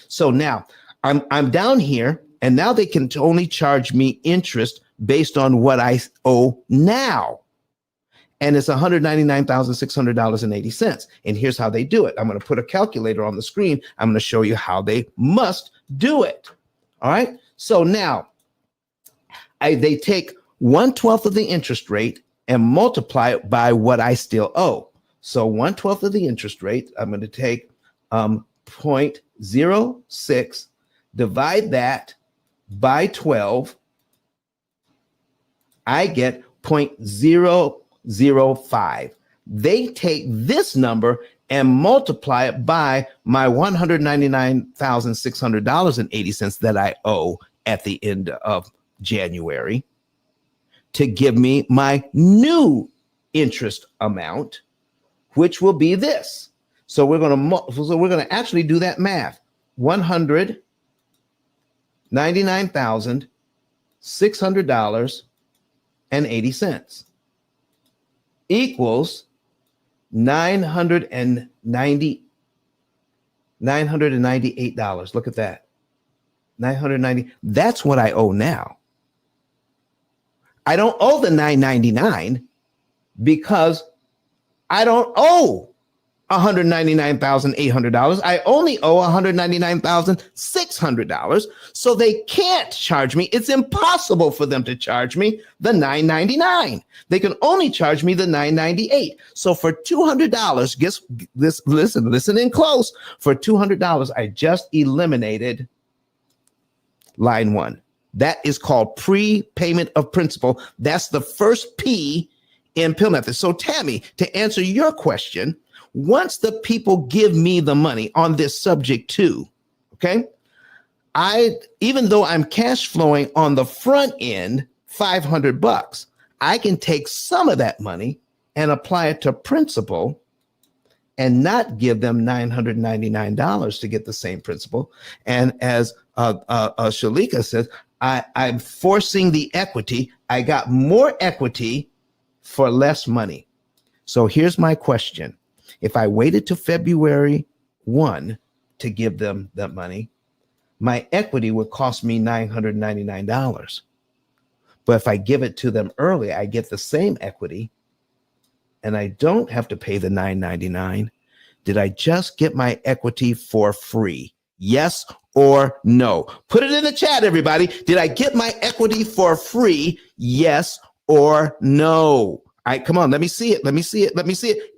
So now I'm down here, and now they can only charge me interest based on what I owe now. And it's $199,600.80. And here's how they do it. I'm going to put a calculator on the screen. I'm going to show you how they must do it. All right. So now they take 1/12 of the interest rate and multiply it by what I still owe. So 1/12 of the interest rate, I'm going to take 0.06, divide that by 12. I get 0.005. They take this number and multiply it by my $199,600.80 that I owe at the end of January to give me my new interest amount, which will be this. So we're going to actually do that math. $199,600.80 equals $998. Look at that. 990. That's what I owe now. I don't owe the $999 because I don't owe $199,800. I only owe $199,600. So they can't charge me. It's impossible for them to charge me the $999. They can only charge me the $998. So for $200, guess this, listen in close. For $200, I just eliminated line one. That is called prepayment of principal. That's the first P in P.I.L.L method. So Tammy, to answer your question, once the people give me the money on this subject too, okay, even though I'm cash flowing on the front end, $500, I can take some of that money and apply it to principal and not give them $999 to get the same principal. And as Shalika says, I'm forcing the equity. I got more equity for less money. So here's my question. If I waited to February 1 to give them that money, my equity would cost me $999. But if I give it to them early, I get the same equity and I don't have to pay the $999. Did I just get my equity for free? Yes or no? Put it in the chat, everybody. Did I get my equity for free? Yes or no? All right, come on, let me see it. Let me see it.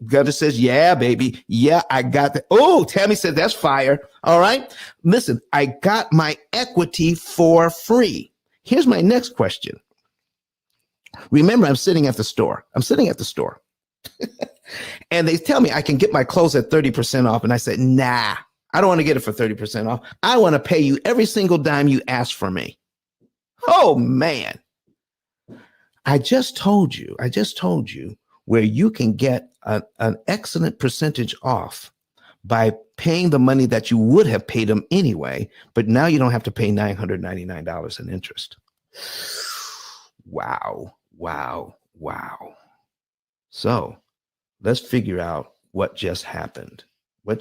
Gunter says, yeah, baby. Yeah, I got that. Oh, Tammy said that's fire. All right. Listen, I got my equity for free. Here's my next question. Remember, I'm sitting at the store. And they tell me I can get my clothes at 30% off. And I said, nah, I don't want to get it for 30% off. I want to pay you every single dime you ask for me. Oh, man. I just told you where you can get an excellent percentage off by paying the money that you would have paid them anyway, but now you don't have to pay $999 in interest. Wow. So let's figure out what just happened. I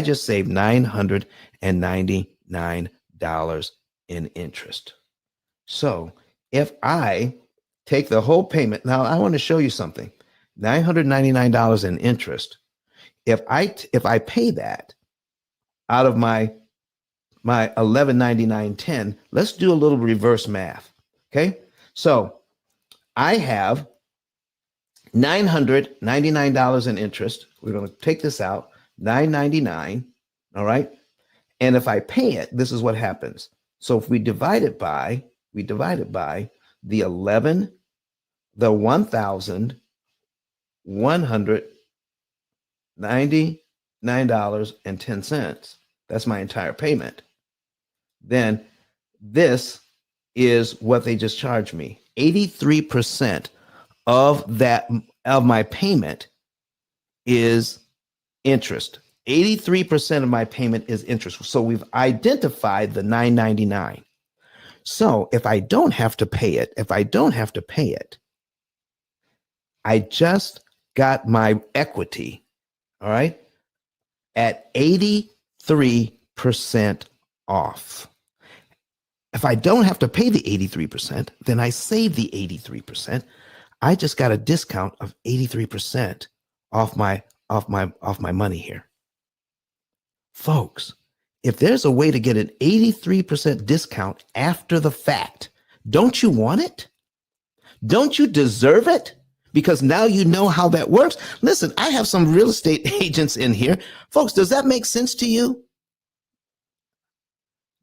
just saved $999 in interest. So if I take the whole payment, now I want to show you something, $999 in interest. If I pay that out of my $1199.10, let's do a little reverse math. Okay. So I have $999 in interest. We're going to take this out, $999. All right. And if I pay it, this is what happens. So if we divide it by the $1,199.10, that's my entire payment, then this is what they just charged me. 83% of my payment is interest. 83% of my payment is interest. So we've identified the $999. So if I don't have to pay it, I just got my equity, all right, at 83% off. If I don't have to pay the 83%, then I save the 83%. I just got a discount of 83% off my money here. Folks, if there's a way to get an 83% discount after the fact, don't you want it? Don't you deserve it? Because now you know how that works. Listen, I have some real estate agents in here. Folks, does that make sense to you?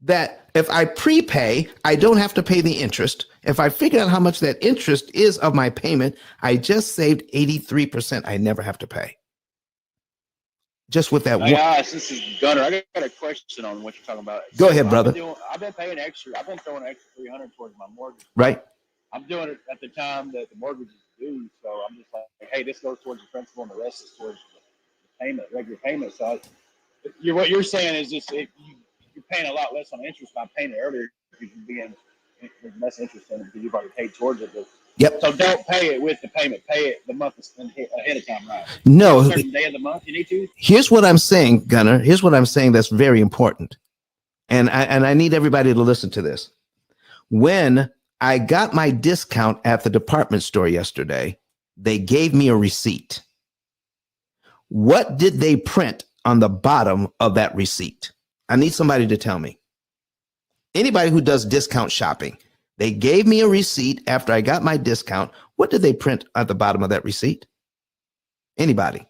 That if I prepay, I don't have to pay the interest. If I figure out how much that interest is of my payment, I just saved 83%. I never have to pay. Just with that. Hey guys, this is Gunner. I got a question on what you're talking about. Go ahead, brother. I've been paying extra. I've been throwing an extra $300 towards my mortgage. Right. I'm doing it at the time that the mortgage is due. So I'm just like, hey, this goes towards the principal, and the rest is towards the payment, regular payment. So what you're saying is just you're paying a lot less on interest by paying it earlier because you're being there's less interest in it because you've already paid towards it. Yep. So don't pay it with the payment. Pay it the month ahead of time, right? No. A certain day of the month you need to. Here's what I'm saying, Gunnar. Here's what I'm saying that's very important. And I need everybody to listen to this. When I got my discount at the department store yesterday, they gave me a receipt. What did they print on the bottom of that receipt? I need somebody to tell me. Anybody who does discount shopping, they gave me a receipt after I got my discount. What did they print at the bottom of that receipt? Anybody?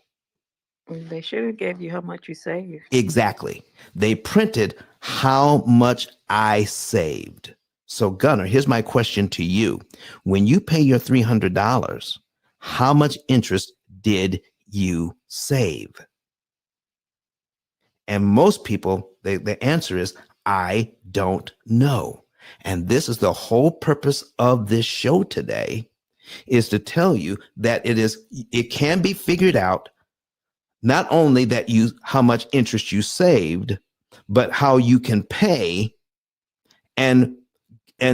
They should have gave you how much you saved. Exactly. They printed how much I saved. So, Gunnar, here's my question to you. When you pay your $300, how much interest did you save? And most people, the answer is, I don't know. And this is the whole purpose of this show today, is to tell you that it can be figured out. Not only that how much interest you saved, but how you can pay and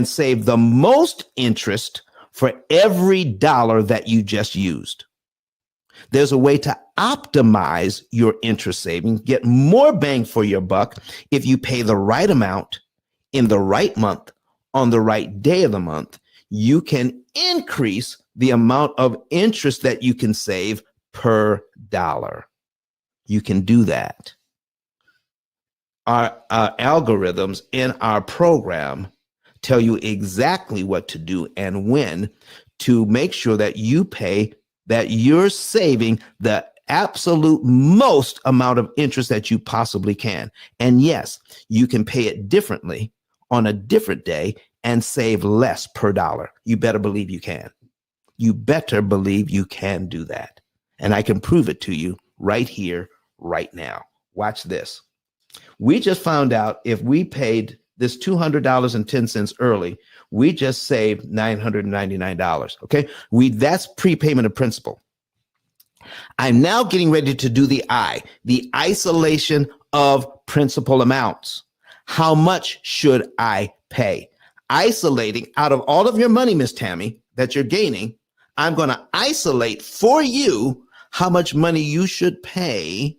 save the most interest for every dollar that you just used. There's a way to optimize your interest savings, get more bang for your buck if you pay the right amount in the right month on the right day of the month. You can increase the amount of interest that you can save per dollar. You can do that. Our algorithms in our program tell you exactly what to do and when to make sure that you're saving the absolute most amount of interest that you possibly can. And yes, you can pay it differently on a different day and save less per dollar. You better believe you can. You better believe you can do that. And I can prove it to you right here, right now. Watch this. We just found out if we paid this $200.10 early, we just saved $999. Okay. That's prepayment of principal. I'm now getting ready to do the isolation of principal amounts. How much should I pay? Isolating out of all of your money, Miss Tammy, that you're gaining, I'm going to isolate for you how much money you should pay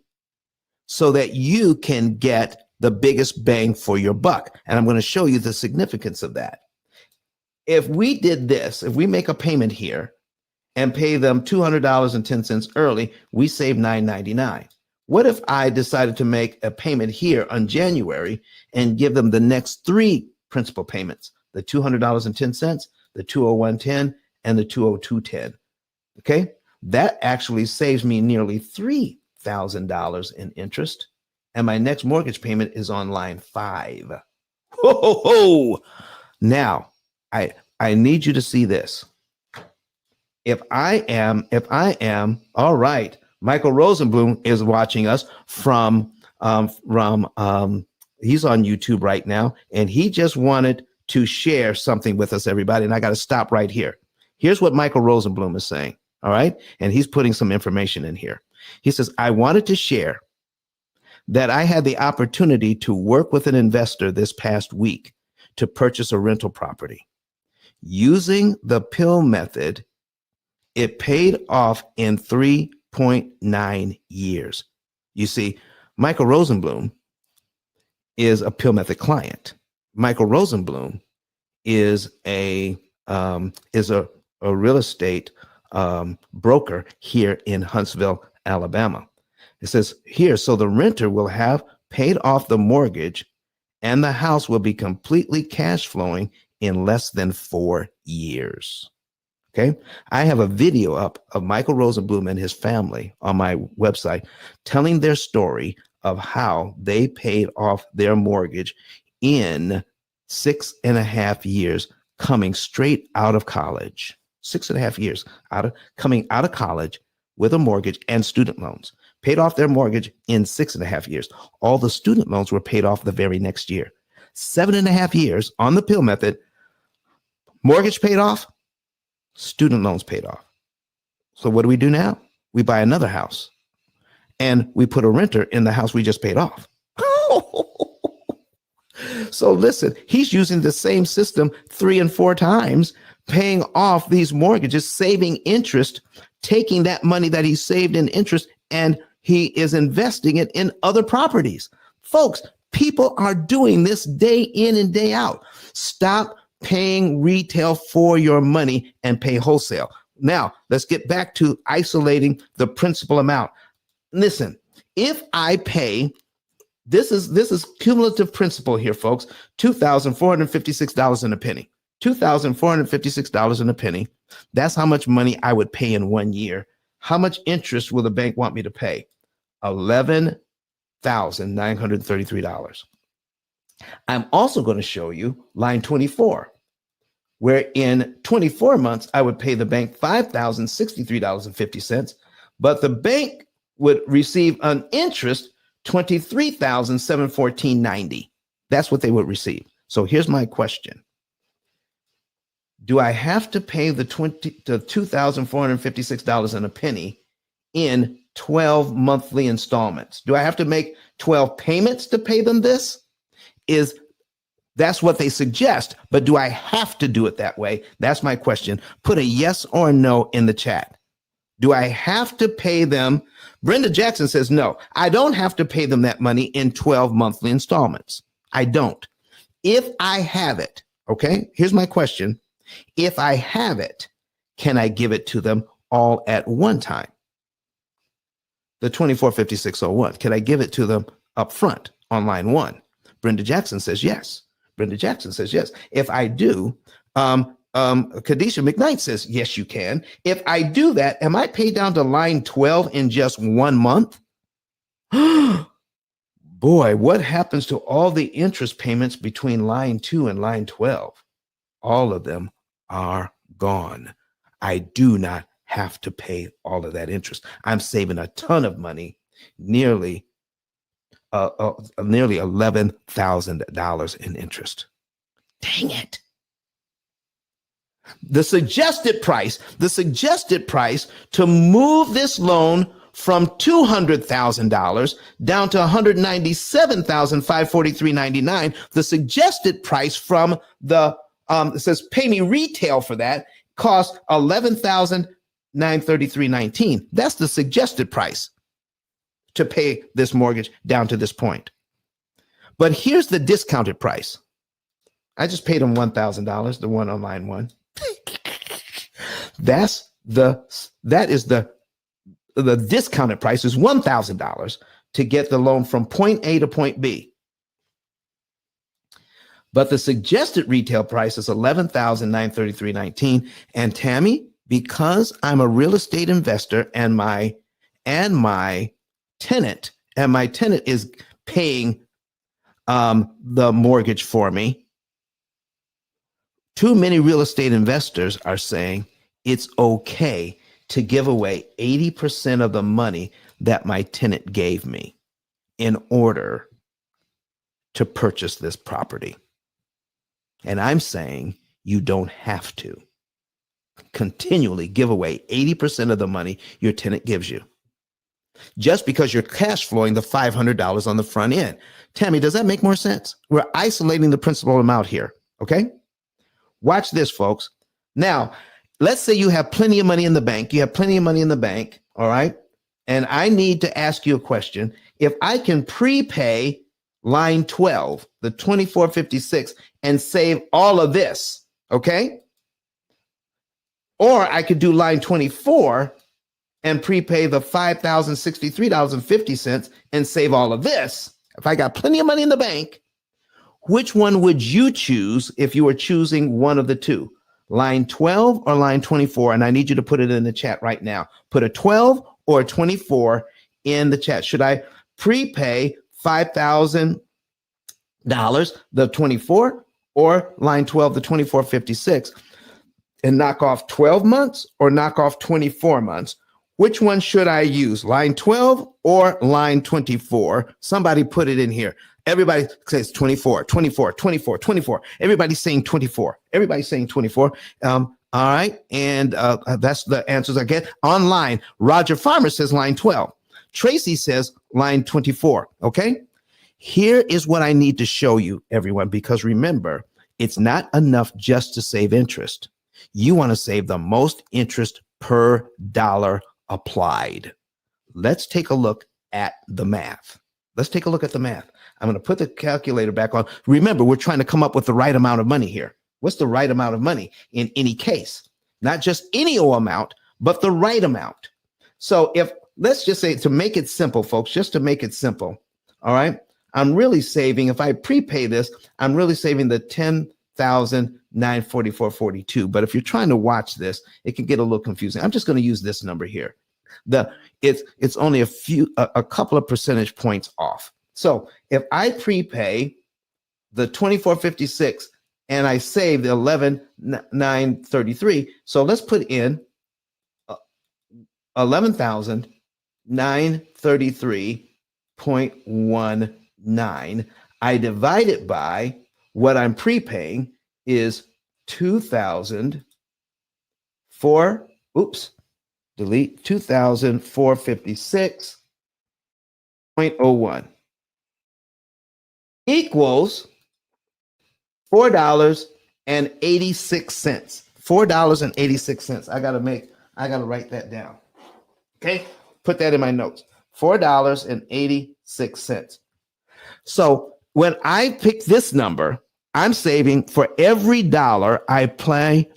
so that you can get the biggest bang for your buck. And I'm going to show you the significance of that. If we did this, if we make a payment here and pay them $200.10 early, we save $999. What if I decided to make a payment here on January and give them the next 3 principal payments, the $200.10, the $201.10, and the $202.10? Okay, that actually saves me nearly $3,000 in interest, and my next mortgage payment is on line 5. Ho, ho, ho. Now, I need you to see this. If I am, all right, Michael Rosenblum is watching us from he's on YouTube right now, and he just wanted to share something with us, everybody, and I got to stop right here. Here's what Michael Rosenblum is saying, all right? And he's putting some information in here. He says, I wanted to share that I had the opportunity to work with an investor this past week to purchase a rental property. Using the P.I.L.L method, it paid off in 3.9 years. You see, Michael Rosenblum is a P.I.L.L method client. Michael Rosenblum is a real estate broker here in Huntsville, Alabama. It says here, so the renter will have paid off the mortgage and the house will be completely cash flowing in less than 4 years. Okay. I have a video up of Michael Rosenblum and his family on my website telling their story of how they paid off their mortgage in 6.5 years, coming straight out of college. 6.5 years coming out of college with a mortgage and student loans. Paid off their mortgage in 6.5 years. All the student loans were paid off the very next year. 7.5 years on the P.I.L.L method. Mortgage paid off. Student loans paid off. So what do we do now? We buy another house and we put a renter in the house we just paid off. So listen, he's using the same system 3 and 4 times, paying off these mortgages, saving interest, taking that money that he saved in interest, and he is investing it in other properties. Folks, people are doing this day in and day out. Stop paying retail for your money and pay wholesale. Now, let's get back to isolating the principal amount. Listen, if I pay, this is cumulative principal here, folks, $2,456 and a penny. $2,456 and a penny. That's how much money I would pay in 1 year. How much interest will the bank want me to pay? $11,933. I'm also going to show you line 24, where in 24 months, I would pay the bank $5,063.50, but the bank would receive an interest $23,714.90. That's what they would receive. So here's my question. Do I have to pay the $2,456 and a penny in 12 monthly installments? Do I have to make 12 payments to pay them this? That's what they suggest, but do I have to do it that way? That's my question. Put a yes or no in the chat. Do I have to pay them? Brenda Jackson says, no, I don't have to pay them that money in 12 monthly installments. I don't. If I have it, okay, here's my question. If I have it, can I give it to them all at one time? The 245601, can I give it to them up front on line 1? Brenda Jackson says yes. Brenda Jackson says yes. If I do, Kadisha McKnight says, yes, you can. If I do that, am I paid down to line 12 in just 1 month? Boy, what happens to all the interest payments between line 2 and line 12? All of them are gone. I do not have to pay all of that interest. I'm saving a ton of money, nearly $11,000 in interest. Dang it. The suggested price to move this loan from $200,000 down to $197,543.99, the suggested price from the it says pay me retail for that costs $11,933.19. That's the suggested price to pay this mortgage down to this point. But here's the discounted price. I just paid him $1,000, the one on line 1. That is the discounted price is $1,000 to get the loan from point A to point B. But the suggested retail price is $11,933.19. And Tammy, because I'm a real estate investor and my tenant is paying the mortgage for me, too many real estate investors are saying it's okay to give away 80% of the money that my tenant gave me in order to purchase this property. And I'm saying you don't have to continually give away 80% of the money your tenant gives you just because you're cash flowing the $500 on the front end. Tammy, does that make more sense? We're isolating the principal amount here, okay? Watch this, folks. Now, let's say you have plenty of money in the bank. All right? And I need to ask you a question. If I can prepay line 12, the 2456, and save all of this, okay? Or I could do line 24 and prepay the $5,063.50 and save all of this. If I got plenty of money in the bank, which one would you choose if you were choosing one of the two? Line 12 or line 24? And I need you to put it in the chat right now. Put a 12 or a 24 in the chat. Should I prepay $5,000, the 24, or line 12, the 2456, and knock off 12 months or knock off 24 months? Which one should I use? Line 12 or line 24? Somebody put it in here. Everybody says 24, 24, 24, 24. Everybody's saying 24. Everybody's saying 24. All right. And that's the answers I get. Online, Roger Farmer says line 12. Tracy says line 24. Okay. Here is what I need to show you, everyone, because remember, it's not enough just to save interest. You want to save the most interest per dollar applied. Let's take a look at the math. Let's take a look at the math. I'm going to put the calculator back on. Remember, we're trying to come up with the right amount of money here. What's the right amount of money in any case? Not just any old amount, but the right amount. So if, let's just say, to make it simple, folks, just to make it simple, all right, I'm really saving, if I prepay this, I'm really saving the $10,944.42. But if you're trying to watch this, it can get a little confusing. I'm just going to use this number here. It's only a couple of percentage points off. So if I prepay the 2456 and I save the 11,933, so let's put in 11,933.19. I divide it by what I'm prepaying is 2,456.01 equals $4.86. $4.86. I gotta write that down. Okay, put that in my notes. $4.86. So when I pick this number, I'm saving, for every dollar I apply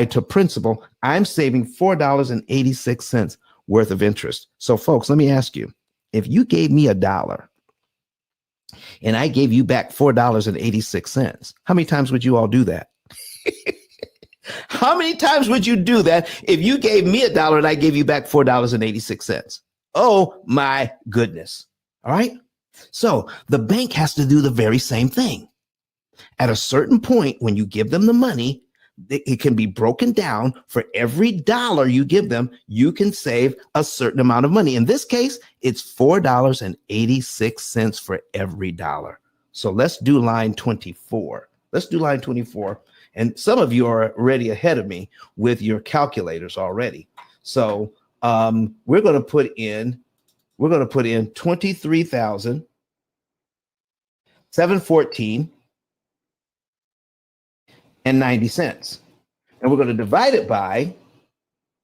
to principal, I'm saving $4.86 worth of interest. So folks, let me ask you, if you gave me $1 and I gave you back $4.86, how many times would you all do that? How many times would you do that if you gave me $1 and I gave you back $4.86? Oh my goodness. All right. So the bank has to do the very same thing. At a certain point, when you give them the money, it can be broken down. For every dollar you give them, you can save a certain amount of money. In this case, it's $4.86 for every dollar. So let's do line 24. Let's do line 24. And some of you are already ahead of me with your calculators already. So we're going to put in 23,714 and 90 cents. And we're going to divide it by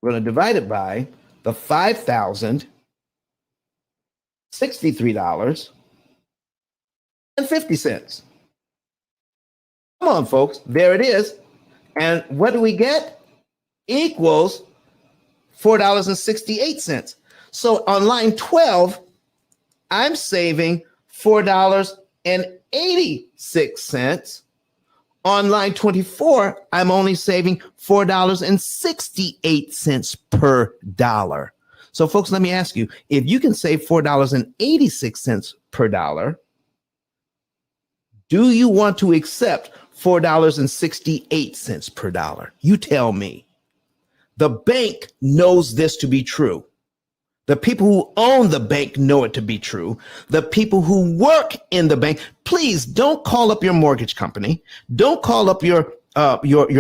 the $5,063.50. Come on, folks. There it is. And what do we get? Equals $4.68. So on line 12, I'm saving $4.86. On line 24, I'm only saving $4.68 per dollar. So folks, let me ask you, if you can save $4.86 per dollar, do you want to accept $4.68 per dollar? You tell me. The bank knows this to be true. The people who own the bank know it to be true. The people who work in the bank, please don't call up your mortgage company. Don't call up your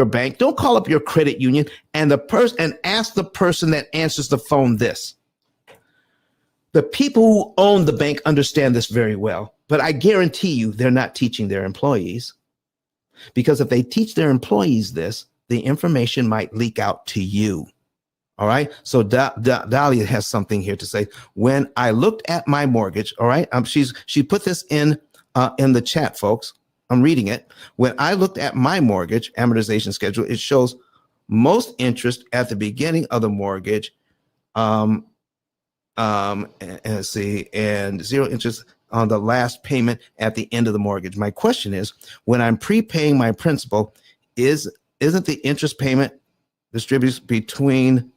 bank. Don't call up your credit union and ask the person that answers the phone this. The people who own the bank understand this very well, but I guarantee you they're not teaching their employees, because if they teach their employees this, the information might leak out to you. All right. So Dahlia has something here to say. When I looked at my mortgage, all right, she put this in the chat, folks. I'm reading it. When I looked at my mortgage amortization schedule, it shows most interest at the beginning of the mortgage, and zero interest on the last payment at the end of the mortgage. My question is, when I'm prepaying my principal, isn't the interest payment distributed between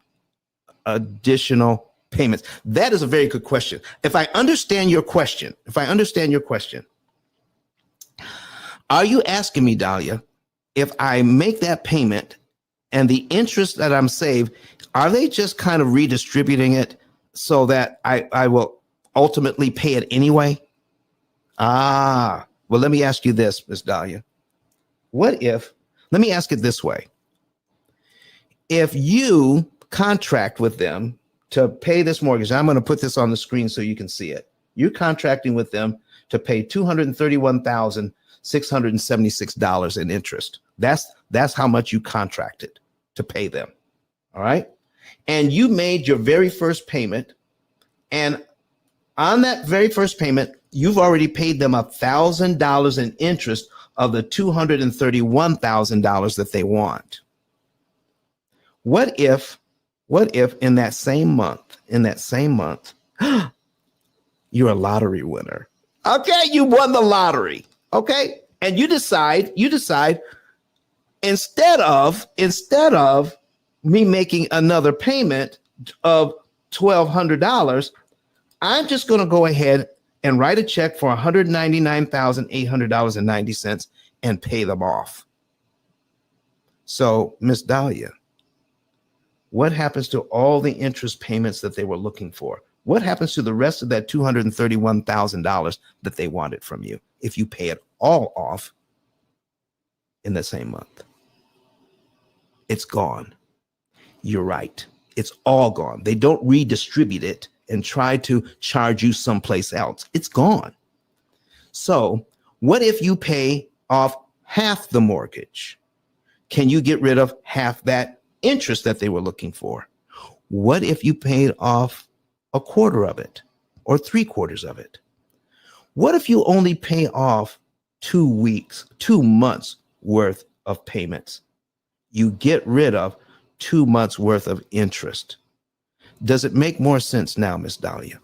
additional payments? That is a very good question. If I understand your question, are you asking me, Dahlia, if I make that payment and the interest that I'm saved, are they just kind of redistributing it so that I will ultimately pay it anyway? Well, let me ask you this, Ms. Dahlia. Let me ask it this way. if you contract with them to pay this mortgage, I'm going to put this on the screen so you can see it. You're contracting with them to pay $231,676 in interest. That's how much you contracted to pay them. All right. And you made your very first payment. And on that very first payment, you've already paid them $1,000 in interest of the $231,000 that they want. What if in that same month, you're a lottery winner? Okay, you won the lottery. Okay, and you decide instead of me making another payment of $1,200, I'm just going to go ahead and write a check for $199,800.90 and pay them off. So, Miss Dahlia, what happens to all the interest payments that they were looking for? What happens to the rest of that $231,000 that they wanted from you if you pay it all off in the same month? It's gone. You're right. It's all gone. They don't redistribute it and try to charge you someplace else. It's gone. So what if you pay off half the mortgage? Can you get rid of half that interest that they were looking for? What if you paid off a quarter of it or 3/4 of it? What if you only pay off 2 months worth of payments? You get rid of 2 months worth of interest. Does it make more sense now, Miss Dahlia?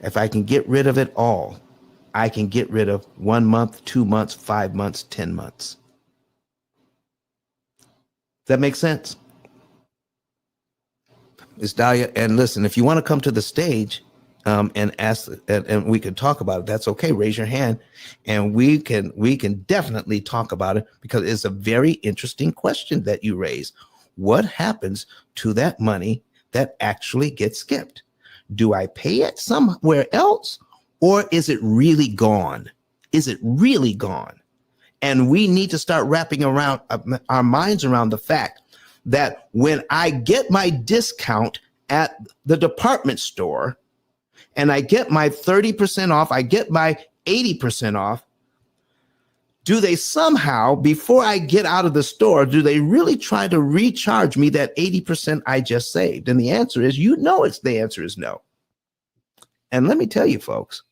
If I can get rid of it all, I can get rid of 1 month, 2 months, 5 months, 10 months. Does that make sense? Miss Dahlia, and listen, if you want to come to the stage and ask, and we can talk about it, that's okay. Raise your hand, and we can definitely talk about it, because it's a very interesting question that you raise. What happens to that money that actually gets skipped? Do I pay it somewhere else, or is it really gone? Is it really gone? And we need to start wrapping around our minds around the fact that when I get my discount at the department store and I get my 30% off, I get my 80% off, do they somehow, before I get out of the store, do they really try to recharge me that 80% I just saved? And the answer is, the answer is no. And let me tell you, folks,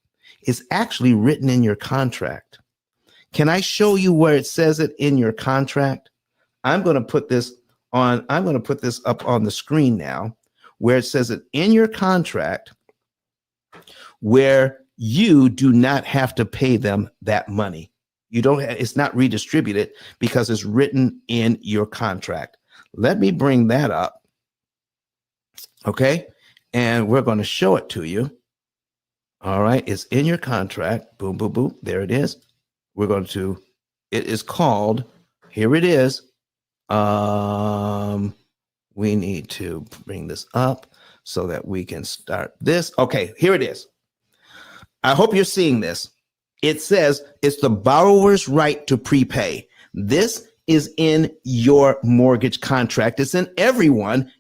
it's actually written in your contract. Can I show you where it says it in your contract? I'm going to put this up on the screen now, where it says it in your contract, where you do not have to pay them that money. It's not redistributed because it's written in your contract. Let me bring that up. Okay. And we're going to show it to you. All right. It's in your contract. Boom, boom, boom. There it is. It is called, here it is. We need to bring this up so that we can start this. Okay, here it is. I hope you're seeing this. It says it's the borrower's right to prepay. This is in your mortgage contract. It's in everyone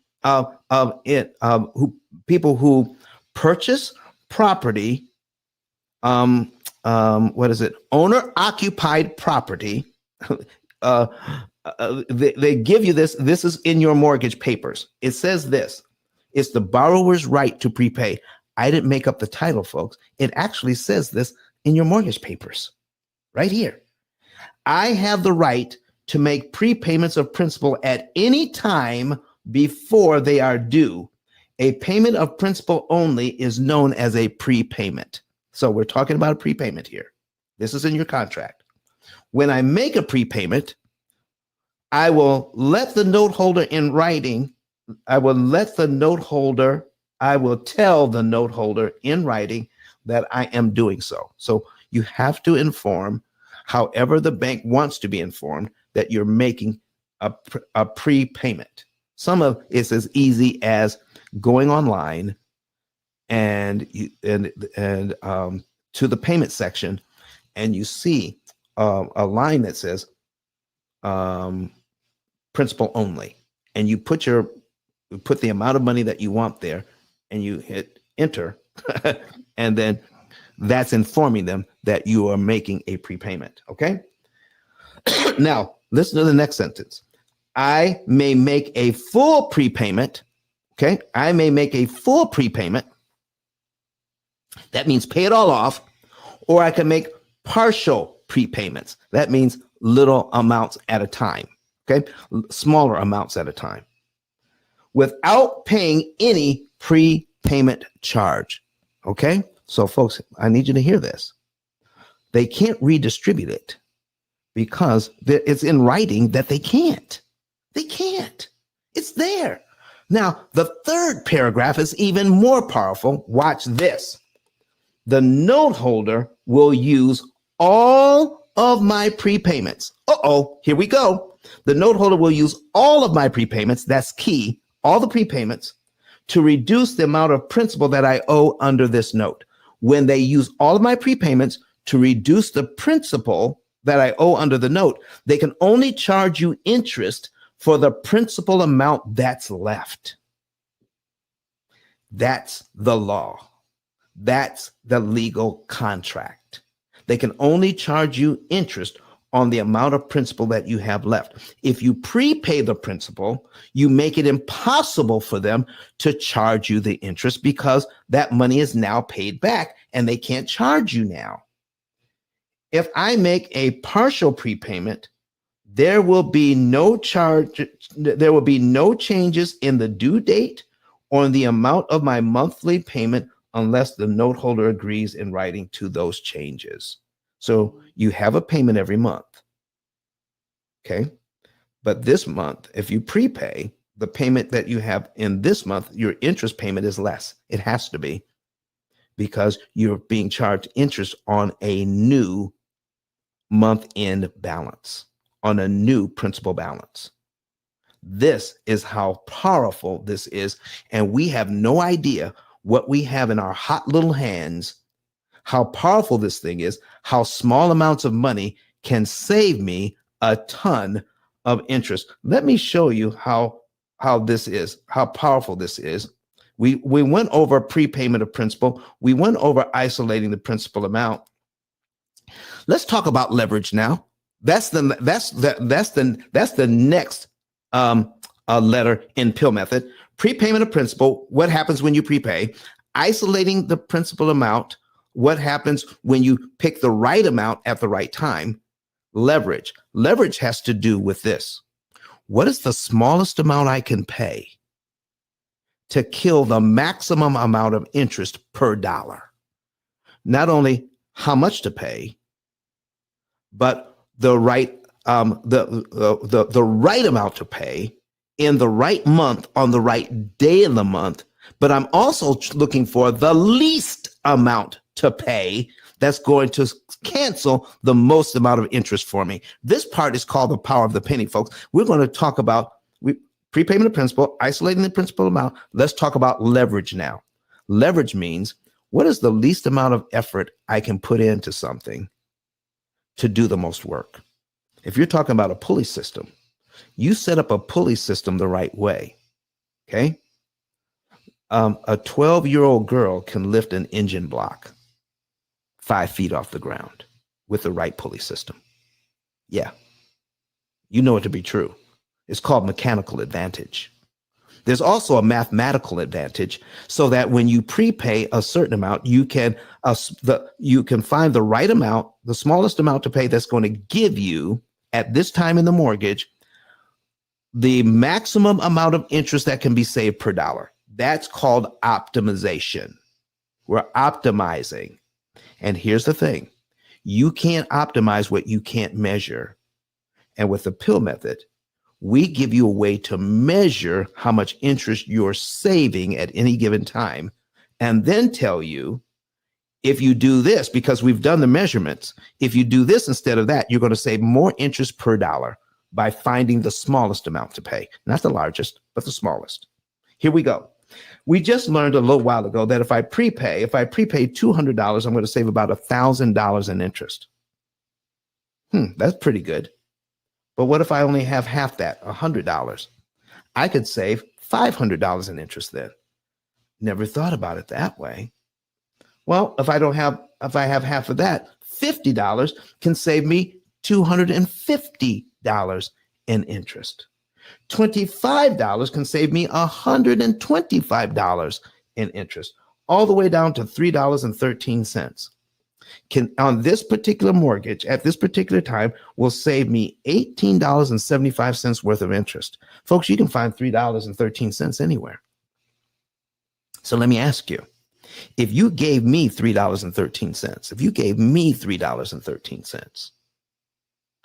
people who purchase property. What is it? Owner occupied property. They give you this. This is in your mortgage papers. It says this. It's the borrower's right to prepay. I didn't make up the title, folks. It actually says this in your mortgage papers right here. I have the right to make prepayments of principal at any time before they are due. A payment of principal only is known as a prepayment. So we're talking about a prepayment here. This is in your contract. When I make a prepayment, I will let the note holder in writing. I will tell the note holder in writing that I am doing so. So you have to inform, however the bank wants to be informed, that you're making a prepayment. Some of it's as easy as going online and to the payment section, and you see a line that says principal only, and you put the amount of money that you want there, and you hit enter, and then that's informing them that you are making a prepayment. Okay. Now listen to the next sentence. I may make a full prepayment. Okay. I may make a full prepayment. That means pay it all off, or I can make partial prepayments. That means little amounts at a time. Okay. Smaller amounts at a time without paying any prepayment charge. Okay. So folks, I need you to hear this. They can't redistribute it because it's in writing that they can't. They can't. It's there. Now, the third paragraph is even more powerful. Watch this. The note holder will use all of my prepayments. Here we go. The note holder will use all of my prepayments. That's key. All the prepayments to reduce the amount of principal that I owe under this note. When they use all of my prepayments to reduce the principal that I owe under the note, they can only charge you interest for the principal amount that's left. That's the law. That's the legal contract. They can only charge you interest on the amount of principal that you have left. If you prepay the principal, you make it impossible for them to charge you the interest because that money is now paid back and they can't charge you now. If I make a partial prepayment, there will be no charge. There will be no changes in the due date or in the amount of my monthly payment unless the note holder agrees in writing to those changes. So you have a payment every month. Okay. But this month, if you prepay, the payment that you have in this month, your interest payment is less. It has to be because you're being charged interest on a new month-end balance, on a new principal balance. This is how powerful this is. And we have no idea what we have in our hot little hands, how powerful this thing is, how small amounts of money can save me a ton of interest. Let me show you how this is, how powerful this is. We went over prepayment of principal. We went over isolating the principal amount. Let's talk about leverage now. That's the next letter in P.I.L.L method. Prepayment of principal. What happens when you prepay? Isolating the principal amount. What happens when you pick the right amount at the right time? Leverage. Leverage has to do with this. What is the smallest amount I can pay to kill the maximum amount of interest per dollar? Not only how much to pay, but the right the right amount to pay in the right month on the right day of the month. But I'm also looking for the least amount to pay that's going to cancel the most amount of interest for me. This part is called the power of the penny, folks. We're going to talk about prepayment of principal, isolating the principal amount. Let's talk about leverage now. Leverage means what is the least amount of effort I can put into something to do the most work. If you're talking about a pulley system, you set up a pulley system the right way. Okay. A 12-year-old girl can lift an engine block 5 feet off the ground with the right pulley system. Yeah. You know it to be true. It's called mechanical advantage. There's also a mathematical advantage so that when you prepay a certain amount, you can find the right amount, the smallest amount to pay that's going to give you at this time in the mortgage, the maximum amount of interest that can be saved per dollar. That's called optimization. We're optimizing. And here's the thing. You can't optimize what you can't measure. And with the P.I.L.L method, we give you a way to measure how much interest you're saving at any given time, and then tell you if you do this, because we've done the measurements, if you do this instead of that, you're going to save more interest per dollar by finding the smallest amount to pay. Not the largest, but the smallest. Here we go. We just learned a little while ago that if I prepay $200, I'm going to save about $1,000 in interest. That's pretty good. But what if I only have half that, $100? I could save $500 in interest then. Never thought about it that way. Well, if I have half of that, $50 can save me $250 in interest. $25 can save me $125 in interest, all the way down to $3.13. On this particular mortgage at this particular time will save me $18.75 worth of interest. Folks, you can find $3.13 anywhere. So let me ask you, if you gave me $3.13,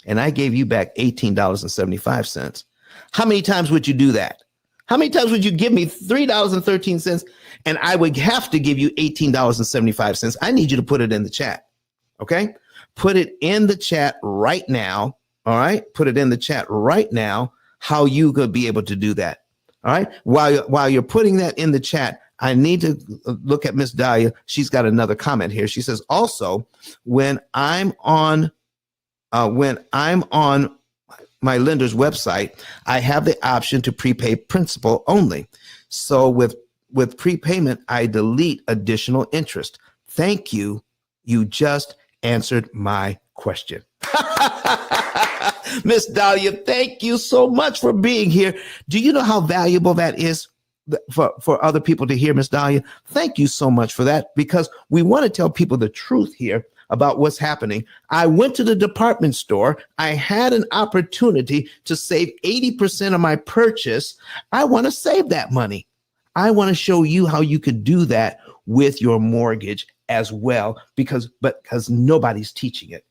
and I gave you back $18.75, how many times would you do that? How many times would you give me $3.13 and I would have to give you $18.75? I need you to put it in the chat. Okay. Put it in the chat right now. All right. Put it in the chat right now, how you could be able to do that. All right. While you're putting that in the chat, I need to look at Miss Dahlia. She's got another comment here. She says, also, when I'm on my lender's website, I have the option to prepay principal only. So with prepayment, I delete additional interest. Thank you. You just answered my question. Miss Dahlia, thank you so much for being here. Do you know how valuable that is for other people to hear, Miss Dahlia? Thank you so much for that, because we want to tell people the truth here about what's happening. I went to the department store. I had an opportunity to save 80% of my purchase. I want to save that money. I want to show you how you could do that with your mortgage as well, because nobody's teaching it.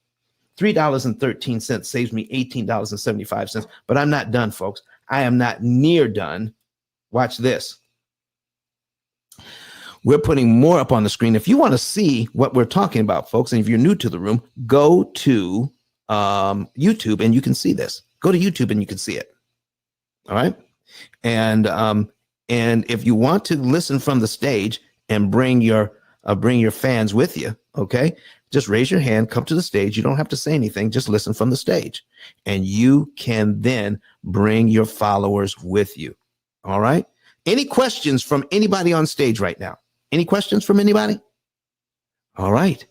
$3.13 saves me $18.75, but I'm not done, folks. I am not near done. Watch this. We're putting more up on the screen. If you want to see what we're talking about, folks, and if you're new to the room, go to YouTube and you can see this. Go to YouTube and you can see it. All right. And if you want to listen from the stage and bring your fans with you, okay, just raise your hand, come to the stage. You don't have to say anything. Just listen from the stage, and you can then bring your followers with you. All right. Any questions from anybody on stage right now? Any questions from anybody? All right.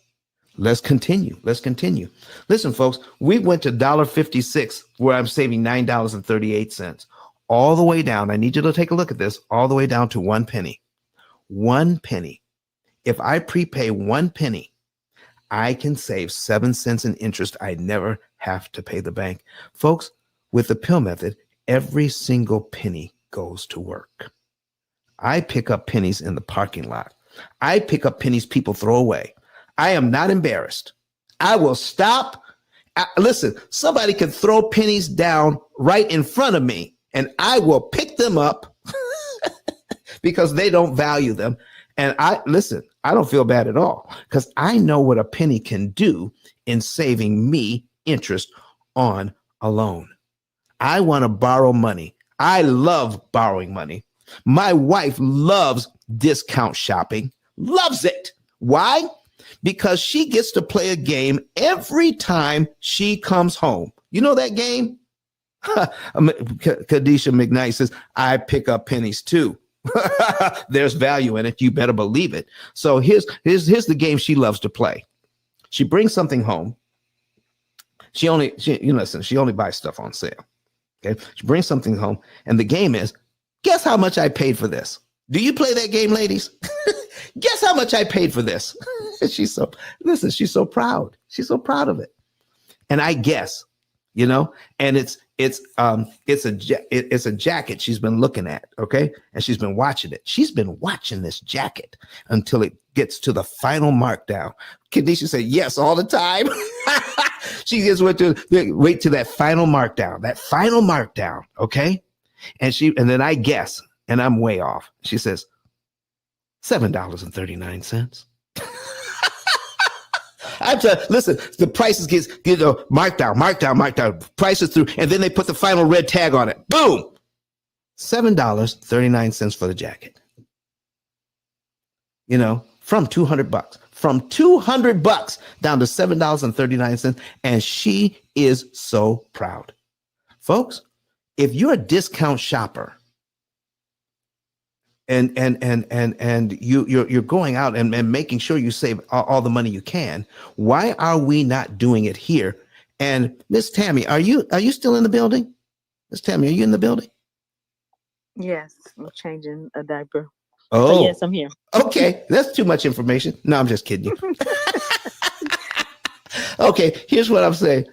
Let's continue. Listen, folks, we went to $1.56 where I'm saving $9.38 all the way down. I need you to take a look at this, all the way down to 1 penny. 1 penny. If I prepay 1 penny, I can save 7 cents in interest. I never have to pay the bank. Folks, with the P.I.L.L. method, every single penny goes to work. I pick up pennies in the parking lot. I pick up pennies people throw away. I am not embarrassed. I will stop. Listen, somebody can throw pennies down right in front of me, and I will pick them up because they don't value them. And I don't feel bad at all, because I know what a penny can do in saving me interest on a loan. I want to borrow money. I love borrowing money. My wife loves discount shopping, loves it. Why? Because she gets to play a game every time she comes home. You know that game? Kadisha McKnight says, I pick up pennies too. There's value in it. You better believe it. So here's the game she loves to play. She brings something home. She only buys stuff on sale. Okay. She brings something home, and the game is, guess how much I paid for this? Do you play that game, ladies? Guess how much I paid for this? She's so proud. She's so proud of it. And I guess, and it's a jacket she's been looking at, okay? And she's been watching it. She's been watching this jacket until it gets to the final markdown. Kadisha said yes all the time. She just wait to that final markdown, okay? And then I guess, and I'm way off. She says $7.39. Listen, the prices get marked down, prices through, and then they put the final red tag on it. Boom. $7.39 for the jacket. From $200. From $200 down to $7.39, and she is so proud. Folks, if you're a discount shopper and you're going out and making sure you save all the money you can, why are we not doing it here? And Miss Tammy, are you still in the building? Miss Tammy, are you in the building? Yes, I'm changing a diaper. Oh, but yes, I'm here. Okay, that's too much information. No, I'm just kidding you. Okay, here's what I'm saying.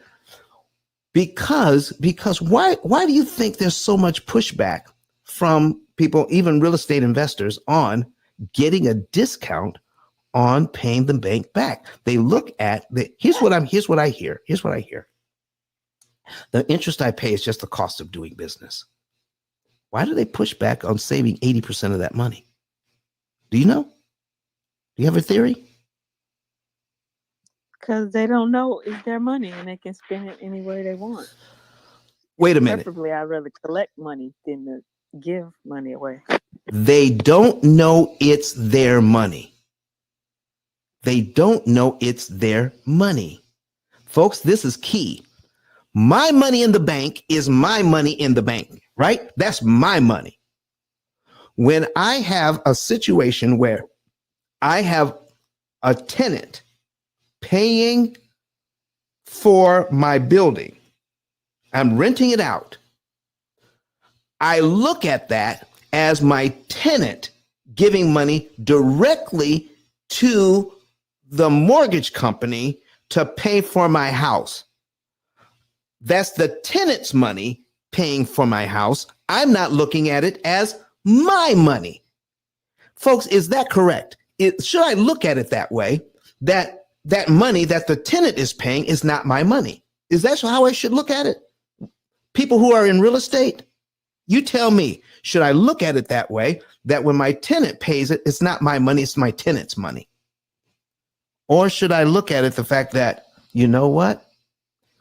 Because why do you think there's so much pushback from people, even real estate investors, on getting a discount on paying the bank back? They look at here's what I hear. The interest I pay is just the cost of doing business. Why do they push back on saving 80% of that money? Do you know? Do you have a theory? Because they don't know it's their money and they can spend it any way they want. Wait a minute. Preferably, I'd rather collect money than to give money away. They don't know it's their money. They don't know it's their money. Folks, this is key. My money in the bank is my money in the bank, right? That's my money. When I have a situation where I have a tenant paying for my building, I'm renting it out, I look at that as my tenant giving money directly to the mortgage company to pay for my house. That's the tenant's money paying for my house. I'm not looking at it as my money. Folks, is that correct? Should I look at it that way? That money that the tenant is paying is not my money. Is that how I should look at it? People who are in real estate, you tell me, should I look at it that way, that when my tenant pays it, it's not my money, it's my tenant's money? Or should I look at it the fact that, you know what?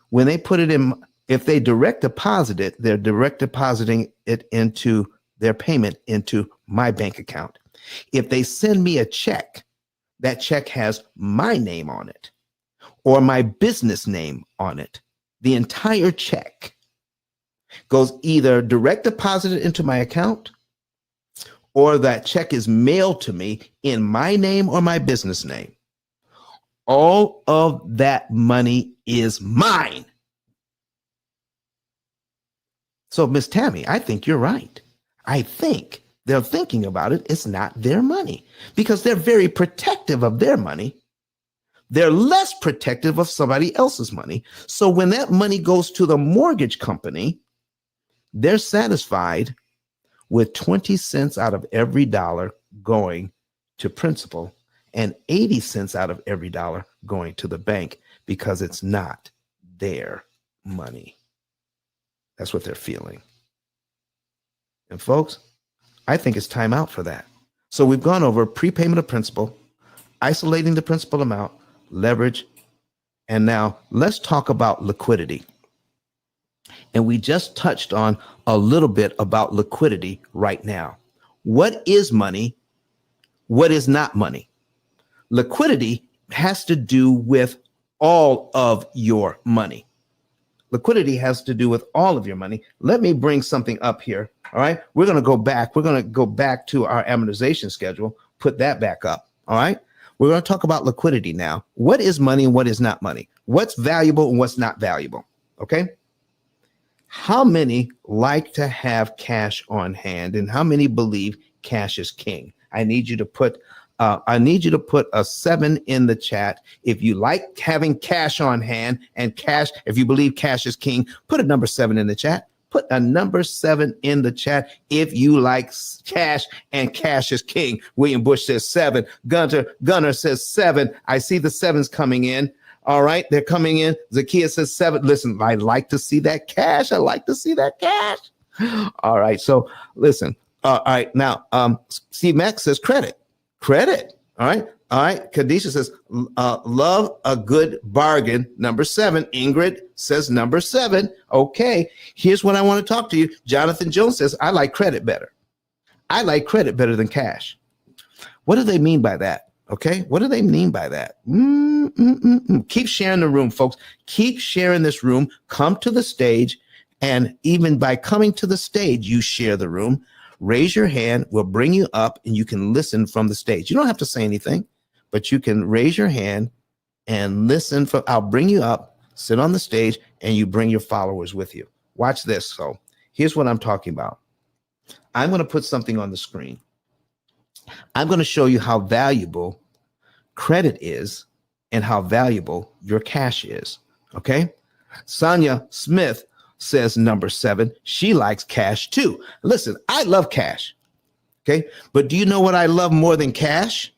When they put it in, if they direct deposit it, they're direct depositing it into their payment into my bank account. If they send me a check, that check has my name on it or my business name on it. The entire check goes either direct deposited into my account or that check is mailed to me in my name or my business name. All of that money is mine. So, Miss Tammy, I think you're right. I think they're thinking about it. It's not their money because they're very protective of their money. They're less protective of somebody else's money. So when that money goes to the mortgage company, they're satisfied with 20 cents out of every dollar going to principal and 80 cents out of every dollar going to the bank because it's not their money. That's what they're feeling. And folks, I think it's time out for that. So we've gone over prepayment of principal, isolating the principal amount, leverage, and now let's talk about liquidity. And we just touched on a little bit about liquidity right now. What is money? What is not money? Liquidity has to do with all of your money. Liquidity has to do with all of your money. Let me bring something up here. All right. We're going to go back. We're going to go back to our amortization schedule. Put that back up. All right. We're going to talk about liquidity now. What is money and what is not money? What's valuable and what's not valuable? Okay. How many like to have cash on hand and how many believe cash is king? I need you to put a 7 in the chat. If you like having cash on hand and cash, if you believe cash is king, put a number 7 in the chat. Put a number 7 in the chat if you like cash and cash is king. William Bush says 7. Gunner says 7. I see the 7s coming in. All right, they're coming in. Zakiya says 7. Listen, I like to see that cash. I like to see that cash. All right, so listen. All right, now Steve Max says credit. All right. Kadisha says, love a good bargain. Number 7. Ingrid says number 7. Okay. Here's what I want to talk to you. Jonathan Jones says, I like credit better. I like credit better than cash. What do they mean by that? Okay. What do they mean by that? Keep sharing the room, folks. Keep sharing this room. Come to the stage And even by coming to the stage, you share the room. Raise your hand. We'll bring you up and you can listen from the stage. You don't have to say anything, but you can raise your hand and listen. I'll bring you up, sit on the stage, and you bring your followers with you. Watch this. So here's what I'm talking about. I'm going to put something on the screen. I'm going to show you how valuable credit is and how valuable your cash is. Okay. Sonia Smith says number 7, she likes cash too. Listen, I love cash. Okay. But do you know what I love more than cash?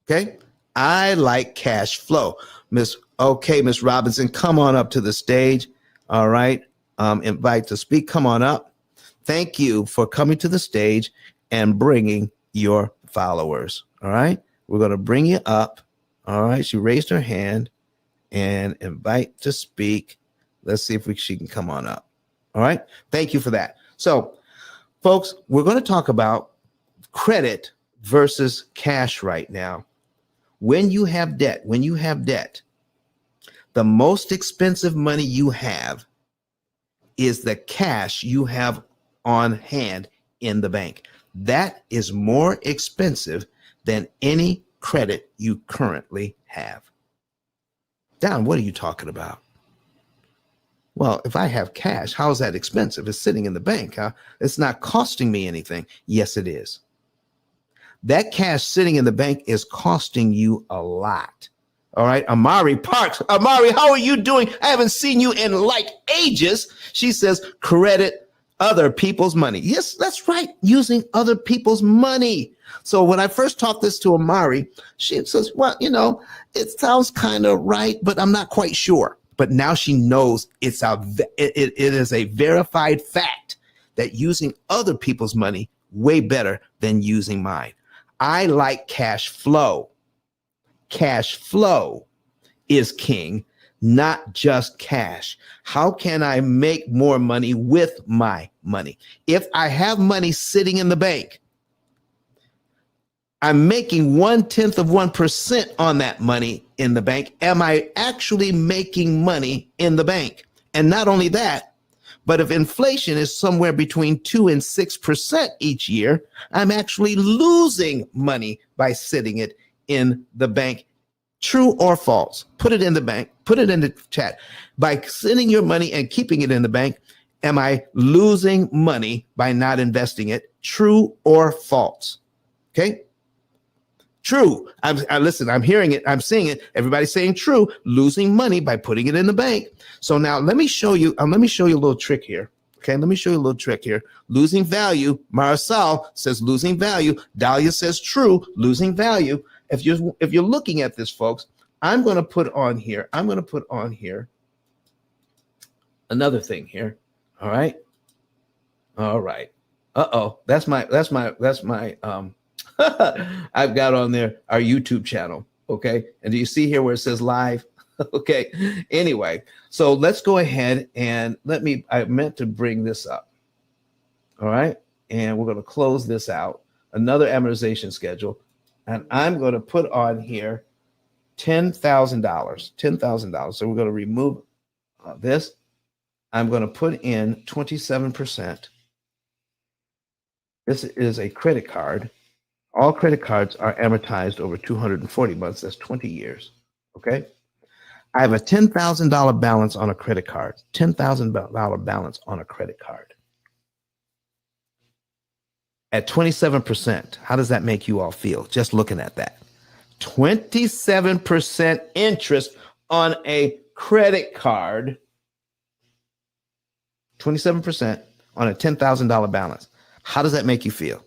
Okay. I like cash flow. Miss Robinson, come on up to the stage. All right. Invite to speak. Come on up. Thank you for coming to the stage and bringing your followers. All right. We're going to bring you up. All right. She raised her hand and invite to speak. Let's see if she can come on up. All right. Thank you for that. So, folks, we're going to talk about credit versus cash right now. When you have debt, the most expensive money you have is the cash you have on hand in the bank. That is more expensive than any credit you currently have. Don, what are you talking about? Well, if I have cash, how is that expensive? It's sitting in the bank, huh? It's not costing me anything. Yes, it is. That cash sitting in the bank is costing you a lot. All right. Amari Parks. Amari, how are you doing? I haven't seen you in like ages. She says, credit other people's money. Yes, that's right. Using other people's money. So when I first taught this to Amari, she says, well, it sounds kind of right, but I'm not quite sure. But now she knows it is a verified fact that using other people's money way better than using mine. I like cash flow. Cash flow is king, not just cash. How can I make more money with my money? If I have money sitting in the bank, I'm making 0.1% on that money in the bank. Am I actually making money in the bank? And not only that, but if inflation is somewhere between 2 and 6% each year, I'm actually losing money by sitting it in the bank. True or false? Put it in the bank. Put it in the chat. By sitting your money and keeping it in the bank, am I losing money by not investing it? True or false? Okay. True. Listen, I'm hearing it. I'm seeing it. Everybody's saying true, losing money by putting it in the bank. So now let me show you a little trick here. Okay. Let me show you a little trick here. Losing value. Marisol says losing value. Dahlia says true, losing value. If you're looking at this, folks, I'm going to put on here another thing here. All right. All right. Uh-oh. That's my I've got on there our YouTube channel. Okay. And do you see here where it says live? Okay. Anyway, so let's go ahead and I meant to bring this up. All right. And we're going to close this out. Another amortization schedule. And I'm going to put on here $10,000. So we're going to remove this. I'm going to put in 27%. This is a credit card. All credit cards are amortized over 240 months. That's 20 years. Okay. I have a $10,000 balance on a credit card. $10,000 balance on a credit card. At 27%, how does that make you all feel? Just looking at that. 27% interest on a credit card. 27% on a $10,000 balance. How does that make you feel?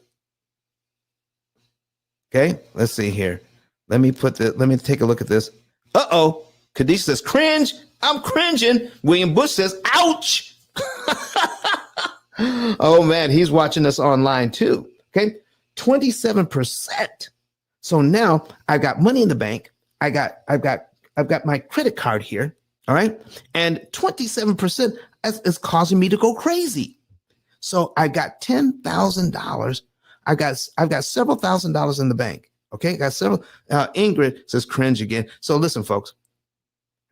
Okay, let's see here. Let me take a look at this. Uh-oh. Khadijah says, cringe. I'm cringing. William Bush says, ouch. Oh man, he's watching us online too. Okay, 27%. So now I've got money in the bank. I've got my credit card here. All right, and 27% is causing me to go crazy. So I got $10,000. I've got several $1,000s in the bank. Okay, got several. Ingrid says cringe again. So listen, folks.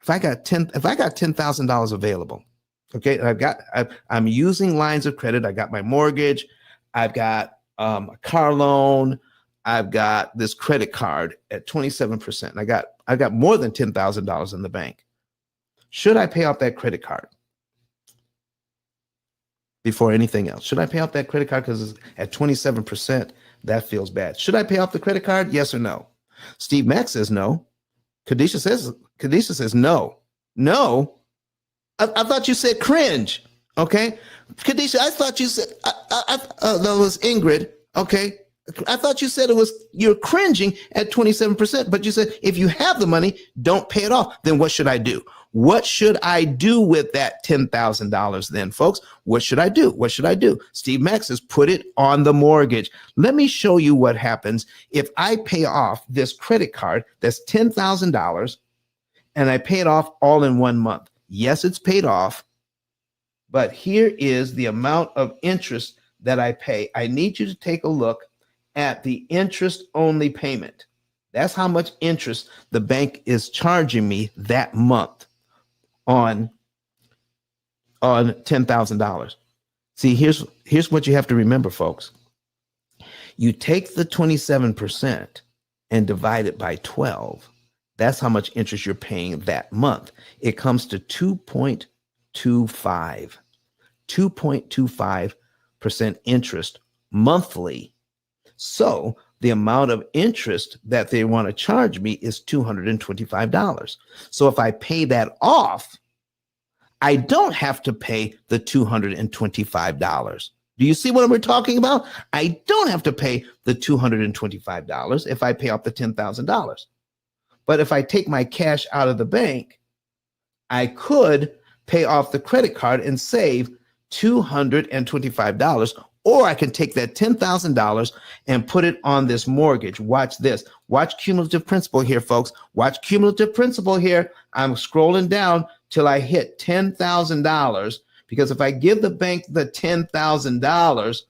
If I got $10,000 available, Okay, I'm using lines of credit. I got my mortgage. I've got a car loan. I've got this credit card at 27%. I got more than $10,000 in the bank. Should I pay off that credit card before anything else? Should I pay off that credit card because it's at 27%? That feels bad. Should I pay off the credit card? Yes or no? Steve Mack says no. Kadisha says no. No. I thought you said cringe. Okay. Kadisha, I thought you said, that was Ingrid. Okay. I thought you said you're cringing at 27%, but you said if you have the money, don't pay it off. Then what should I do? What should I do with that $10,000 then, folks? What should I do? What should I do? Steve Mack says, put it on the mortgage. Let me show you what happens if I pay off this credit card that's $10,000 and I pay it off all in 1 month. Yes, it's paid off, but here is the amount of interest that I pay. I need you to take a look at the interest-only payment. That's how much interest the bank is charging me that month on $10,000. See, here's what you have to remember, folks. You take the 27% and divide it by 12. That's how much interest you're paying that month. It comes to 2.25% interest monthly. So the amount of interest that they want to charge me is $225. So if I pay that off, I don't have to pay the $225. Do you see what we're talking about? I don't have to pay the $225 if I pay off the $10,000. But if I take my cash out of the bank, I could pay off the credit card and save $225. Or I can take that $10,000 and put it on this mortgage. Watch this. Watch cumulative principal here, folks. Watch cumulative principal here. I'm scrolling down till I hit $10,000, because if I give the bank the $10,000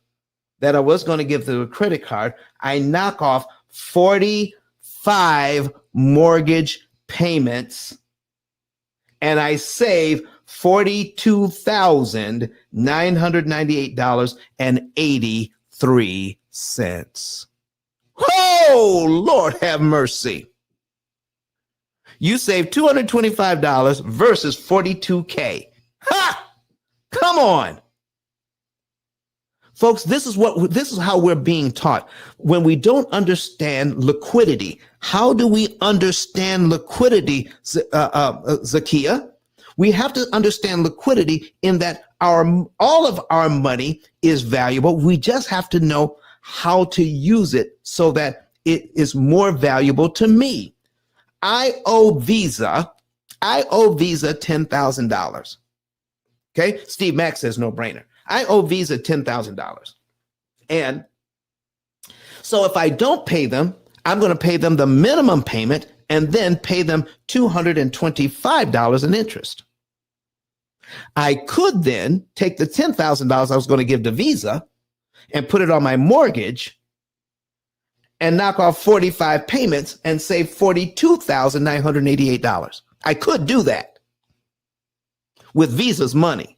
that I was going to give to the credit card, I knock off 45 mortgage payments and I save $42,998.83. Oh, Lord have mercy. You save $225 versus $42K. Ha! Come on. Folks, this is how we're being taught. When we don't understand liquidity, how do we understand liquidity, Zakia? We have to understand liquidity in that all of our money is valuable. We just have to know how to use it so that it is more valuable to me. I owe Visa $10,000. Okay, Steve Mack says no brainer. I owe Visa $10,000. And so if I don't pay them, I'm going to pay them the minimum payment and then pay them $225 in interest. I could then take the $10,000 I was going to give to Visa and put it on my mortgage and knock off 45 payments and save $42,988. I could do that with Visa's money,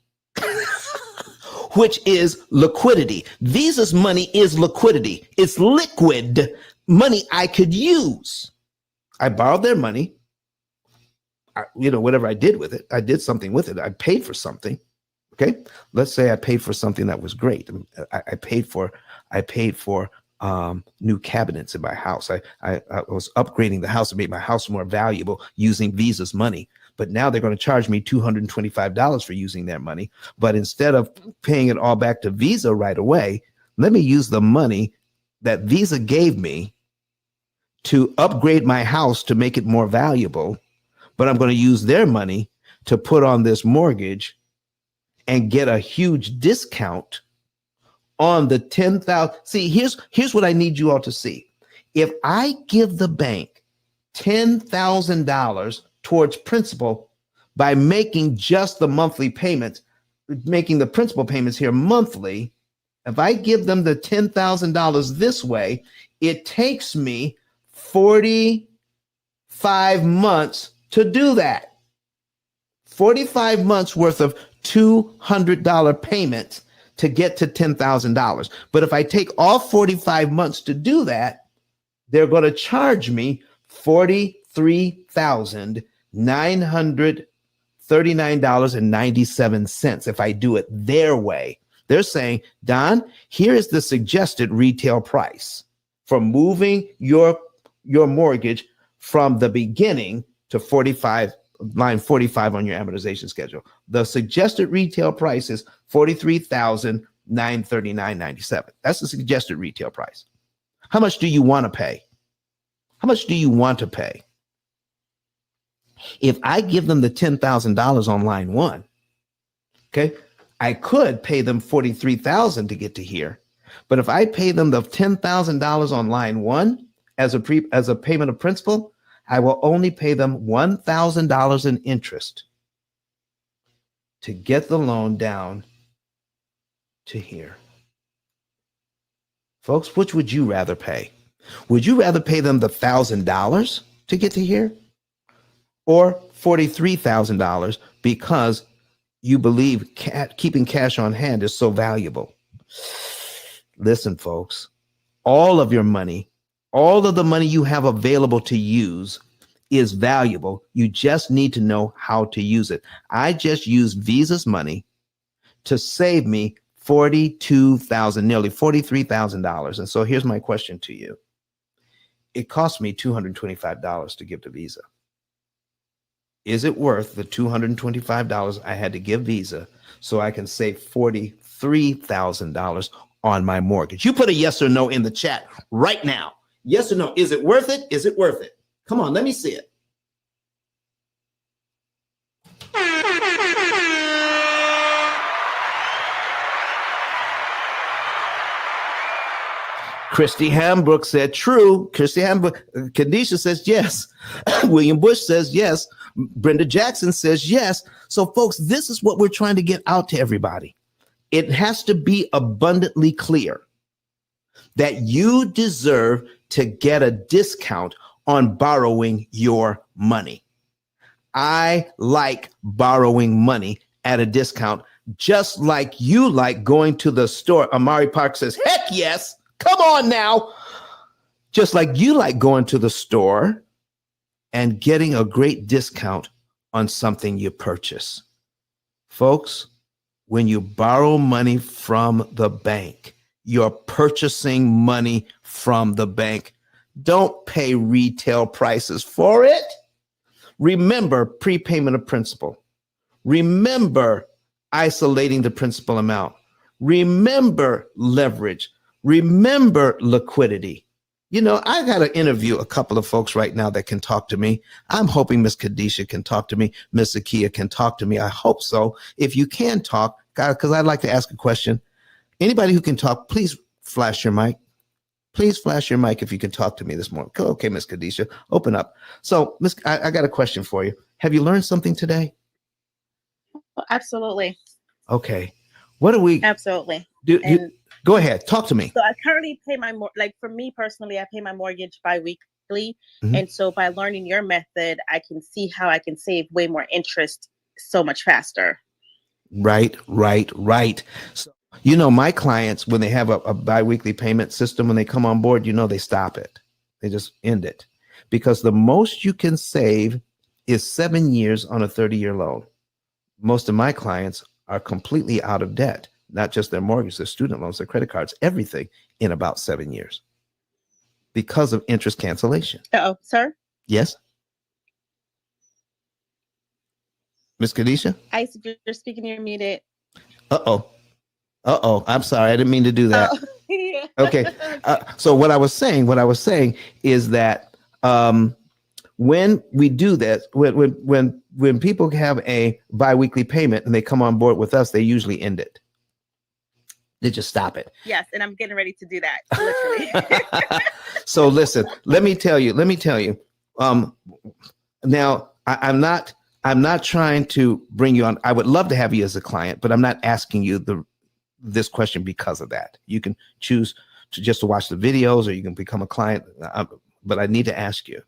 which is liquidity. Visa's money is liquidity. It's liquid money I could use. I borrowed their money. Whatever I did with it, I did something with it. I paid for something. Okay. Let's say I paid for something that was great. I paid for new cabinets in my house. I was upgrading the house to make my house more valuable using Visa's money. But now they're going to charge me $225 for using their money. But instead of paying it all back to Visa right away, let me use the money that Visa gave me to upgrade my house to make it more valuable. But I'm going to use their money to put on this mortgage and get a huge discount on the $10,000. See, here's what I need you all to see. If I give the bank $10,000 towards principal by making just the monthly payments, making the principal payments here monthly, if I give them the $10,000 this way, it takes me 45 months to do that. 45 months worth of $200 payment to get to $10,000. But if I take all 45 months to do that, they're going to charge me $43,939.97 if I do it their way. They're saying, Don, here is the suggested retail price for moving your mortgage from the beginning to line 45 on your amortization schedule. The suggested retail price is $43,939.97. That's the suggested retail price. How much do you want to pay? How much do you want to pay? If I give them the $10,000 on line 1, okay, I could pay them $43,000 to get to here. But if I pay them the $10,000 on line 1 as a payment of principal, I will only pay them $1,000 in interest to get the loan down to here. Folks, which would you rather pay? Would you rather pay them the $1,000 to get to here, or $43,000 because you believe keeping cash on hand is so valuable? Listen, folks, all of your money, all of the money you have available to use is valuable. You just need to know how to use it. I just used Visa's money to save me $42,000, nearly $43,000. And so here's my question to you. It cost me $225 to give to Visa. Is it worth the $225 I had to give Visa so I can save $43,000 on my mortgage? You put a yes or no in the chat right now. Yes or no. Is it worth it? Is it worth it? Come on, let me see it. Christy Hambrook said true. Christy Hambrook. Kadisha says yes. William Bush says yes. Brenda Jackson says yes. So folks, this is what we're trying to get out to everybody. It has to be abundantly clear that you deserve to get a discount on borrowing your money. I like borrowing money at a discount, just like you like going to the store. Amari Park says, heck yes. Come on now. Just like you like going to the store and getting a great discount on something you purchase. Folks, when you borrow money from the bank, you're purchasing money from the bank. Don't pay retail prices for it. Remember prepayment of principal. Remember isolating the principal amount. Remember leverage. Remember liquidity. You know, I got to interview a couple of folks right now that can talk to me. I'm hoping Miss Kadisha can talk to me. Miss Zakia can talk to me. I hope so. If you can talk, because I'd like to ask a question. Anybody who can talk, please flash your mic. Please flash your mic if you can talk to me this morning. Okay, Miss Kadisha, open up. So, I got a question for you. Have you learned something today? Absolutely. Okay. What do we Absolutely. Go ahead. Talk to me. So I currently pay for me personally, I pay my mortgage bi-weekly. Mm-hmm. And so by learning your method, I can see how I can save way more interest so much faster. Right. So, you know, my clients, when they have a bi-weekly payment system, when they come on board, you know, they stop it. They just end it, because the most you can save is 7 years on a 30-year loan. Most of my clients are completely out of debt. Not just their mortgage, their student loans, their credit cards, everything in about 7 years because of interest cancellation. Uh-oh, sir? Yes? Miss Kadisha? You're speaking, you're muted. Uh-oh. I'm sorry. I didn't mean to do that. Oh, yeah. Okay. So what I was saying is that when we do that, when people have a biweekly payment and they come on board with us, they usually end it. They just stop it. Yes, and I'm getting ready to do that, literally. So listen, let me tell you. Now I'm not trying to bring you on. I would love to have you as a client, but I'm not asking you this question because of that. You can choose to watch the videos, or you can become a client. But I need to ask you,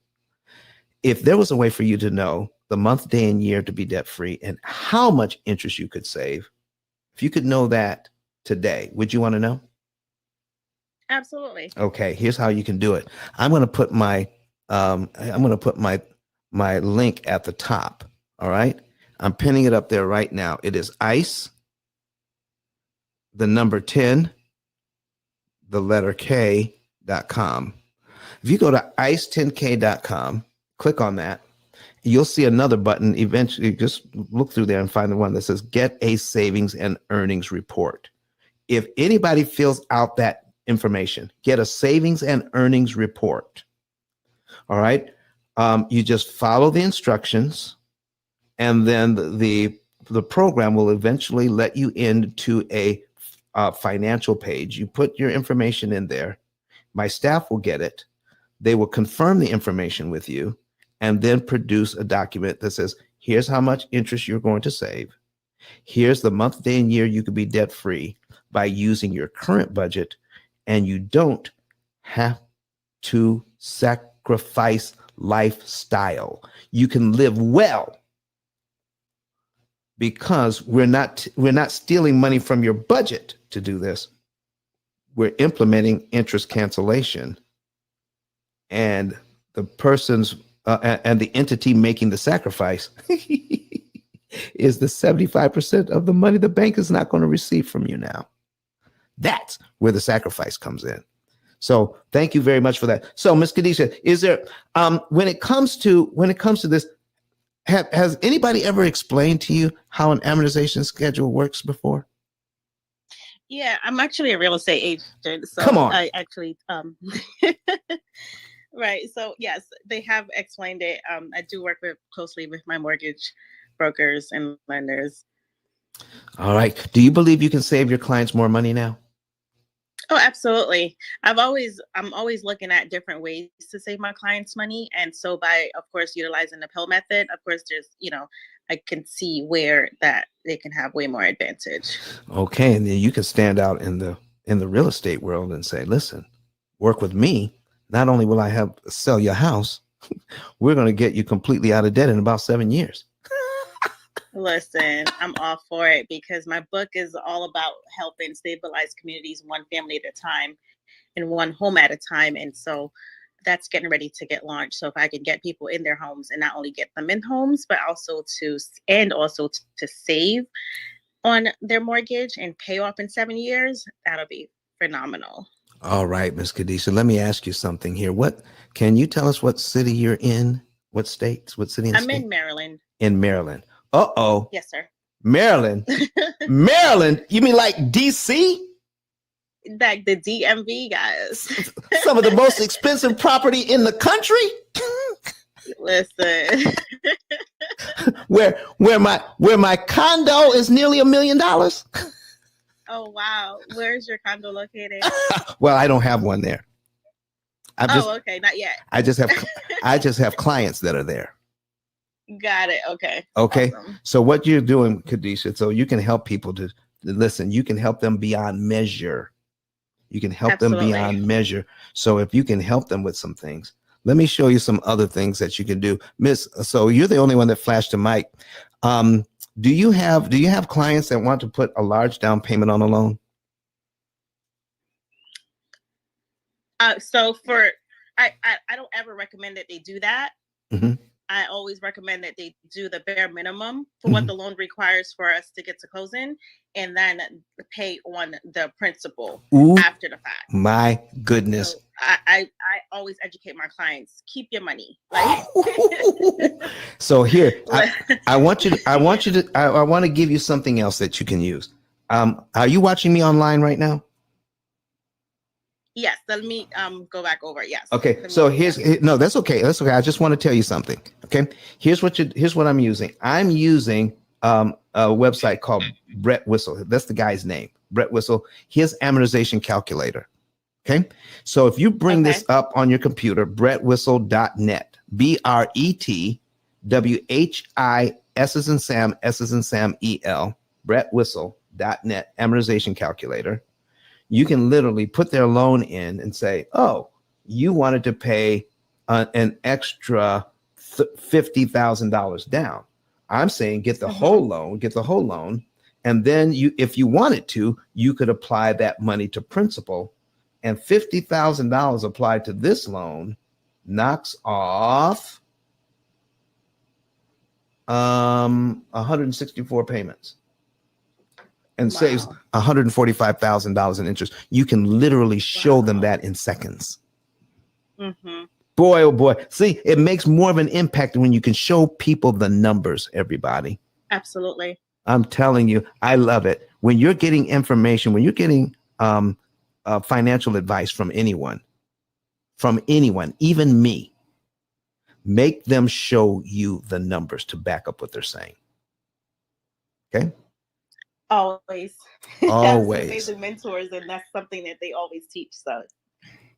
if there was a way for you to know the month, day, and year to be debt free, and how much interest you could save. If you could know that today, would you want to know? Absolutely. Okay, here's how you can do it. I'm going to put my my link at the top. All right, I'm pinning it up there right now. It is ICE, the number 10, the letter K.com. If you go to ice10k.com, click on that, you'll see another button. Eventually, just look through there and find the one that says Get a Savings and Earnings Report. If anybody fills out that information, get a savings and earnings report. All right. You just follow the instructions, and then the program will eventually let you into a financial page. You put your information in there. My staff will get it. They will confirm the information with you and then produce a document that says, here's how much interest you're going to save. Here's the month, day, and year you could be debt free by using your current budget, and you don't have to sacrifice lifestyle. You can live well because we're not stealing money from your budget to do this. We're implementing interest cancellation, and the person's and the entity making the sacrifice is the 75% of the money the bank is not going to receive from you now. That's where the sacrifice comes in. So thank you very much for that. So Ms. Khadijah, is there when it comes to this, has anybody ever explained to you how an amortization schedule works before? Yeah, I'm actually a real estate agent. So Come on. I actually right. So yes, they have explained it. I do work closely with my mortgage brokers and lenders. All right. Do you believe you can save your clients more money now? Oh, absolutely. I'm always looking at different ways to save my clients money. And so by, of course, utilizing the P.I.L.L method, of course, there's, I can see where that they can have way more advantage. Okay. And then you can stand out in the real estate world and say, listen, work with me. Not only will I sell your house, we're going to get you completely out of debt in about 7 years. Listen, I'm all for it because my book is all about helping stabilize communities one family at a time and one home at a time. And so that's getting ready to get launched. So if I can get people in their homes and not only get them in homes, but also to save on their mortgage and pay off in 7 years, that'll be phenomenal. All right, Ms. Khadijah, let me ask you something here. Can you tell us what city you're in? What states? What city? I'm in Maryland. In Maryland. Uh-oh. Yes, sir. Maryland. Maryland? You mean like DC? Like the DMV, guys. Some of the most expensive property in the country? Listen. where my condo is nearly $1 million. Oh wow. Where's your condo located? Well, I don't have one there. Okay, not yet. I just have clients that are there. Got it. Okay. Okay. Awesome. So what you're doing, Khadijah, so you can help people to listen, you can help them beyond measure. You can help them beyond measure. So if you can help them with some things, let me show you some other things that you can do. Miss, so you're the only one that flashed the mic. Do you have clients that want to put a large down payment on a loan? So I don't ever recommend that they do that. Mm-hmm. I always recommend that they do the bare minimum for what the loan requires for us to get to closing, and then pay on the principal after the fact. My goodness. So I always educate my clients, keep your money. Like So here, I want to give you something else that you can use. Are you watching me online right now? Yes, let me go back over. Yes. Okay. So no, that's okay. That's okay. I just want to tell you something. Okay. Here's what I'm using. I'm using a website called Brett Whistle. That's the guy's name, Brett Whistle. His amortization calculator. Okay. So if you bring this up on your computer, brettwhistle.net, BRETWHI S as in Sam, S as in Sam, EL, brettwhistle.net, amortization calculator. You can literally put their loan in and say, oh, you wanted to pay an extra $50,000 down. I'm saying get the whole loan, and then if you wanted to, you could apply that money to principal, and $50,000 applied to this loan knocks off 164 payments and saves $145,000 in interest. You can literally show them that in seconds. Boy, oh boy. See, it makes more of an impact when you can show people the numbers, everybody. Absolutely. I'm telling you, I love it. When you're getting information, when you're getting financial advice from anyone, even me, make them show you the numbers to back up what they're saying. Okay? Always. Always. Amazing mentors, and that's something that they always teach. So,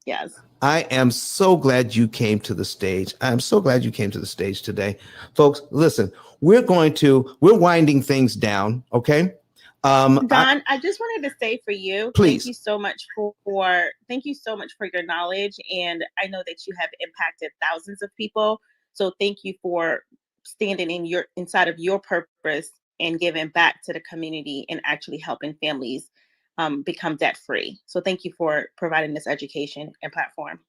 yes. I am so glad you came to the stage. I'm so glad you came to the stage today. Folks, listen, we're winding things down, okay? Don, I just wanted to say for you, please. Thank you so much for your knowledge. And I know that you have impacted thousands of people. So thank you for standing inside of your purpose and giving back to the community and actually helping families become debt free. So thank you for providing this education and platform.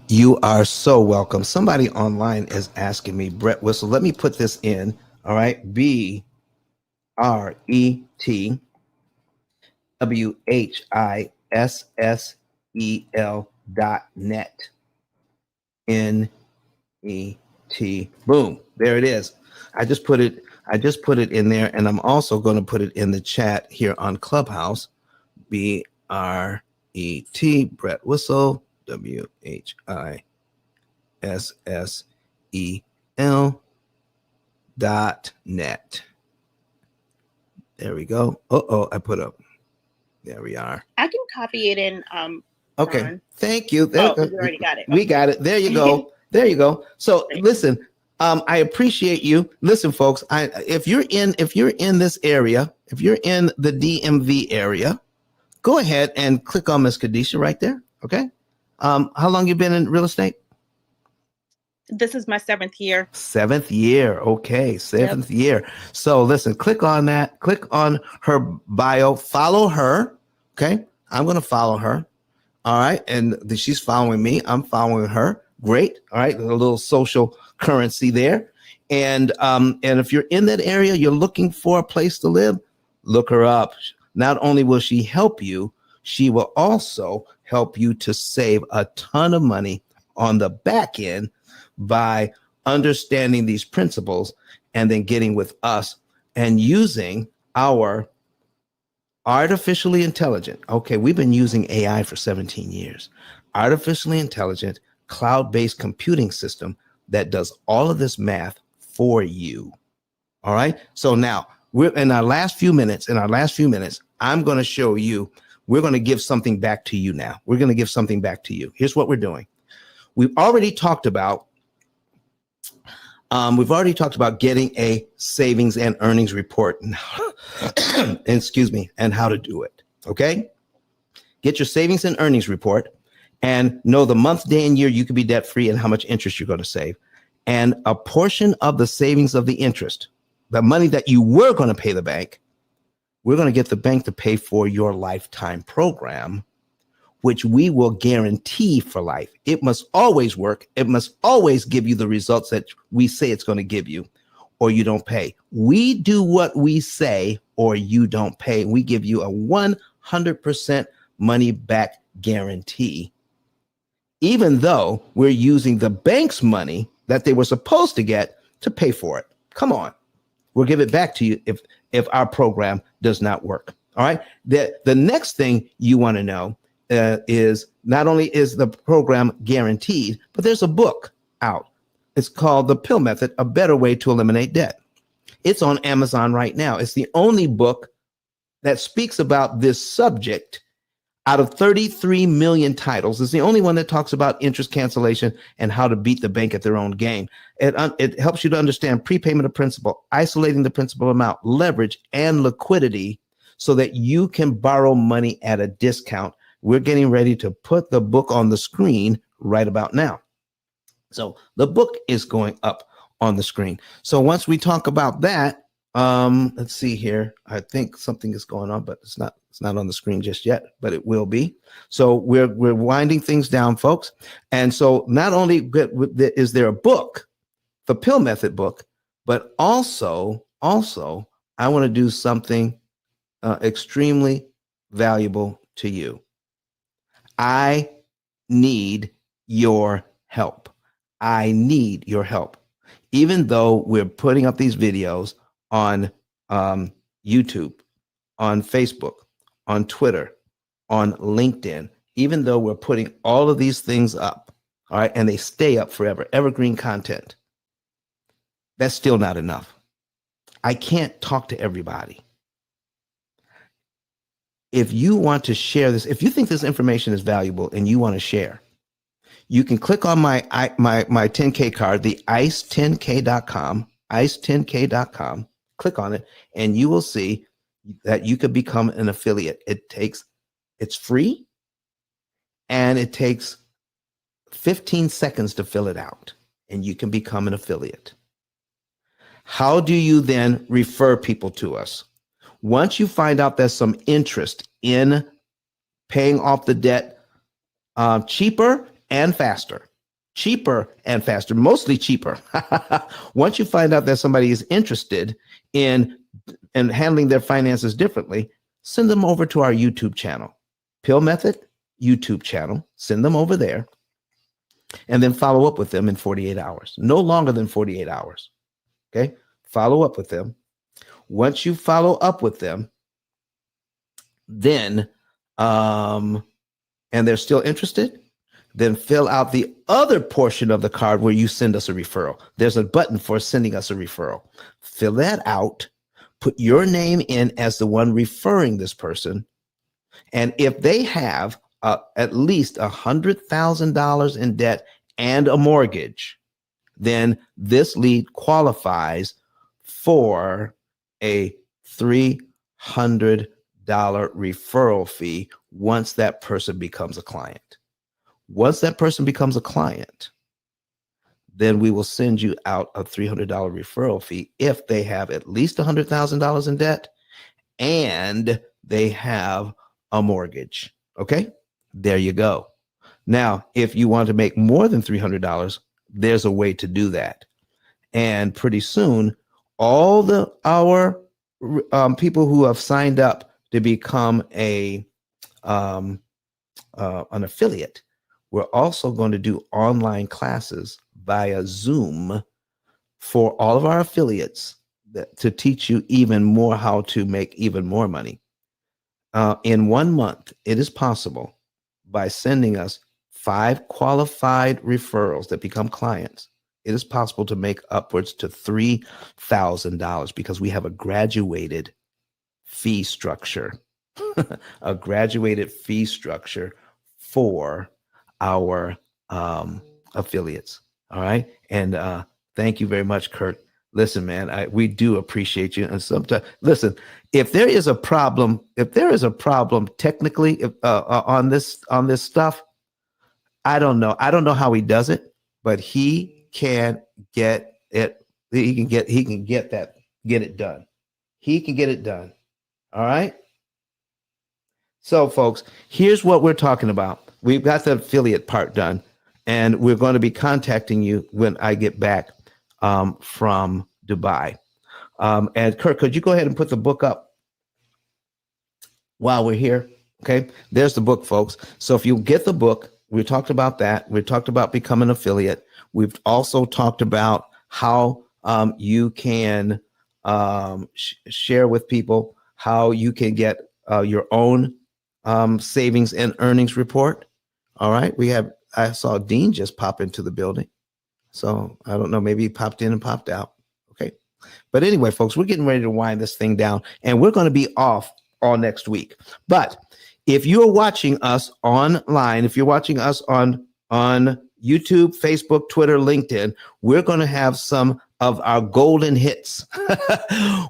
You are so welcome. Somebody online is asking me, Brett Whistle. Let me put this in. All right. BRETWHISSEL.net. NET. Boom. There it is. I just put it in there, and I'm also going to put it in the chat here on Clubhouse. BRET, Brett Whistle, WHISSEL.net. There we go. I put up. There we are. I can copy it in. Okay. Ron. Thank you. We already got it. We got it. There you go. There you go. So listen, I appreciate you. Listen, folks, if you're in this area, if you're in the DMV area, go ahead and click on Miss Khadisha right there. Okay. How long you been in real estate? This is my 7th year. 7th year. Okay. 7th year. So listen, click on that. Click on her bio. Follow her. Okay. I'm going to follow her. All right. And she's following me. I'm following her. Great. All right. A little social currency there. And if you're in that area, you're looking for a place to live, look her up. Not only will she help you, she will also help you to save a ton of money on the back end by understanding these principles and then getting with us and using our artificially intelligent. Okay, we've been using AI for 17 years. Artificially intelligent, cloud-based computing system that does all of this math for you. All right. So now we're in our last few minutes. I'm going to show you. We're going to give something back to you now. We're going to give something back to you. Here's what we're doing. We've already talked about getting a savings and earnings report. Excuse me, and how to do it. Okay. Get your savings and earnings report and know the month, day, and year you could be debt free and how much interest you're going to save. And a portion of the savings of the interest, the money that you were going to pay the bank, we're going to get the bank to pay for your lifetime program, which we will guarantee for life. It must always work. It must always give you the results that we say it's going to give you, or you don't pay. We do what we say, or you don't pay. We give you a 100% money back guarantee, even though we're using the bank's money that they were supposed to get to pay for it. Come on. We'll give it back to you if our program does not work. All right. The next thing you want to know is not only is the program guaranteed, but there's a book out. It's called The P.I.L.L Method, A Better Way to Eliminate Debt. It's on Amazon right now. It's the only book that speaks about this subject out of 33 million titles. It's the only one that talks about interest cancellation and how to beat the bank at their own game. It helps you to understand prepayment of principal, isolating the principal amount, leverage, and liquidity so that you can borrow money at a discount. We're getting ready to put the book on the screen right about now. So the book is going up on the screen. So once we talk about that, let's see here. I think something is going on, but it's not on the screen just yet, but it will be. So we're winding things down, folks. And so not only is there a book, the P.I.L.L method book, but also I want to do something extremely valuable to you. I need your help. I need your help. Even though we're putting up these videos on YouTube, on Facebook, on Twitter, on LinkedIn, even though we're putting all of these things up, all right, and they stay up forever, evergreen content, that's still not enough. I can't talk to everybody. If you want to share this, if you think this information is valuable and you want to share, you can click on my 10K card, the ice10k.com, ice10k.com, click on it, and you will see that you could become an affiliate. It's free, and it takes 15 seconds to fill it out, and you can become an affiliate. How do you then refer people to us? Once you find out there's some interest in paying off the debt cheaper and faster, mostly cheaper. Once you find out that somebody is interested in handling their finances differently, send them over to our YouTube channel, P.I.L.L Method YouTube channel. Send them over there and then follow up with them in 48 hours, no longer than 48 hours. Okay. Follow up with them. Once you follow up with them, then, and they're still interested, then fill out the other portion of the card where you send us a referral. There's a button for sending us a referral. Fill that out, put your name in as the one referring this person. And if they have at least $100,000 in debt and a mortgage, then this lead qualifies for a $300 referral fee once that person becomes a client. Once that person becomes a client, then we will send you out a $300 referral fee if they have at least $100,000 in debt and they have a mortgage. Okay, there you go. Now, if you want to make more than $300, there's a way to do that. And pretty soon, all our people who have signed up to become an affiliate, we're also going to do online classes via Zoom for all of our affiliates to teach you even more how to make even more money. In 1 month, it is possible by sending us 5 qualified referrals that become clients. It is possible to make upwards to $3,000 because we have a graduated fee structure, a graduated fee structure for our affiliates. All right. And thank you very much, Kurt. Listen, man, we do appreciate you. And sometimes, listen, if there is a problem technically on this stuff, I don't know how he does it, but he can get it. He can get it done. He can get it done. All right. So, folks, here's what we're talking about. We've got the affiliate part done, and we're going to be contacting you when I get back from Dubai. And Kurt, could you go ahead and put the book up while we're here? Okay, there's the book, folks. So if you get the book, we talked about that. We talked about becoming an affiliate. We've also talked about how you can share with people how you can get your own savings and earnings report. All right. I saw Dean just pop into the building. So I don't know, maybe he popped in and popped out. Okay. But anyway, folks, we're getting ready to wind this thing down, and we're going to be off all next week. But if you're watching us online, if you're watching us on YouTube, Facebook, Twitter, LinkedIn, we're going to have some of our golden hits.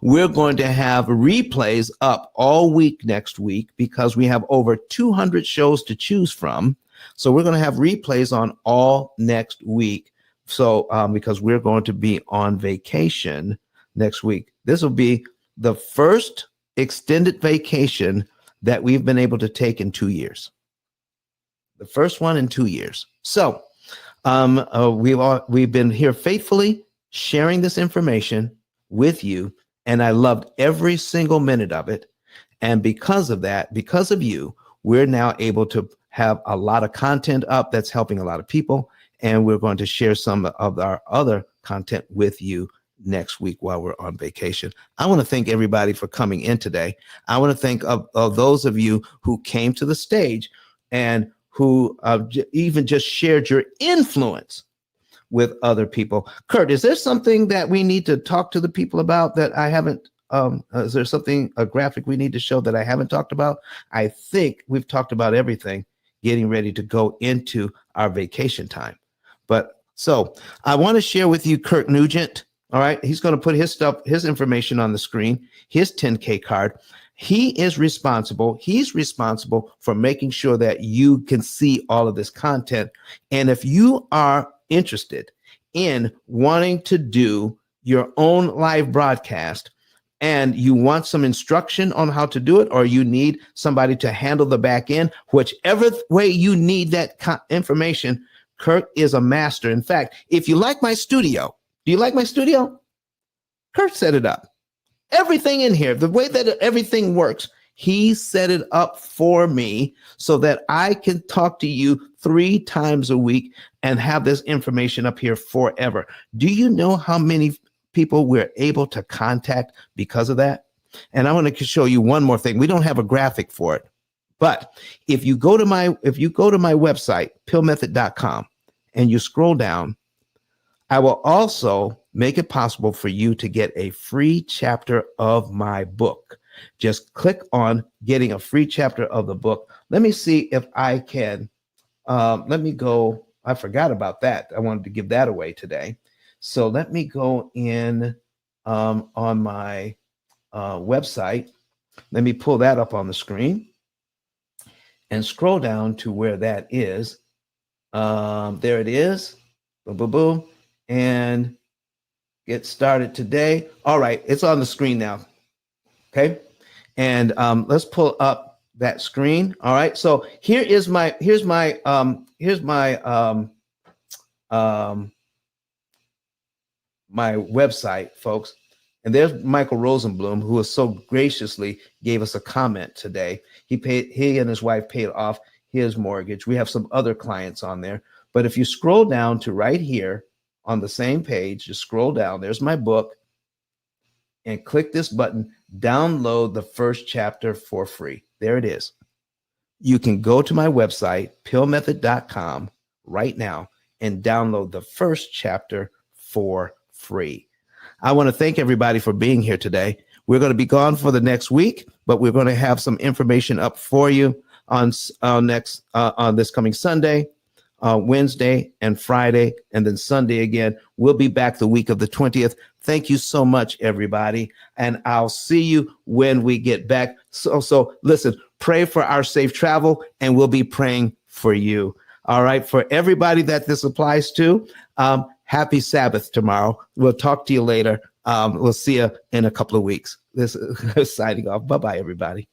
We're going to have replays up all week next week because we have over 200 shows to choose from. So we're going to have replays on all next week So because we're going to be on vacation next week. This will be the first extended vacation that we've been able to take in 2 years. The first one in 2 years. So we've been here faithfully sharing this information with you, and I loved every single minute of it. And because of that, because of you, we're now able to have a lot of content up that's helping a lot of people. And we're going to share some of our other content with you next week while we're on vacation. I want to thank everybody for coming in today. I want to thank of those of you who came to the stage and who even just shared your influence with other people. Kurt, is there something that we need to talk to the people about that I haven't? Is there something, a graphic we need to show that I haven't talked about? I think we've talked about everything, getting ready to go into our vacation time. But so I want to share with you Kurt Nugent. All right. He's going to put his information on the screen, his 10K card. He's responsible for making sure that you can see all of this content. And if you are interested in wanting to do your own live broadcast and you want some instruction on how to do it, or you need somebody to handle the back end, whichever way you need that information, Kurt is a master. In fact, if you like my studio, do you like my studio? Kurt set it up. Everything in here, the way that everything works, he set it up for me so that I can talk to you 3 times a week and have this information up here forever. Do you know how many people we're able to contact because of that? And I want to show you one more thing. We don't have a graphic for it, but if you go to my website, PILLmethod.com, and you scroll down, I will also make it possible for you to get a free chapter of my book. Just click on getting a free chapter of the book. Let me see if I can. Let me go. I forgot about that. I wanted to give that away today. So let me go in on my website. Let me pull that up on the screen and scroll down to where that is. There it is. Boom, boom, boom. And get started today. All right, it's on the screen now. Okay, and let's pull up that screen. All right, so here's my website, folks. And there's Michael Rosenblum, who has so graciously gave us a comment today. He and his wife paid off his mortgage. We have some other clients on there, but if you scroll down to right here on the same page, just scroll down. There's my book, and click this button. Download the first chapter for free. There it is. You can go to my website, PILLmethod.com, right now and download the first chapter for free. I want to thank everybody for being here today. We're going to be gone for the next week, but we're going to have some information up for you on this coming Sunday, Wednesday and Friday, and then Sunday again. We'll be back the week of the 20th. Thank you so much, everybody. And I'll see you when we get back. So listen, pray for our safe travel, and we'll be praying for you. All right. For everybody that this applies to, happy Sabbath tomorrow. We'll talk to you later. We'll see you in a couple of weeks. This is signing off. Bye-bye, everybody.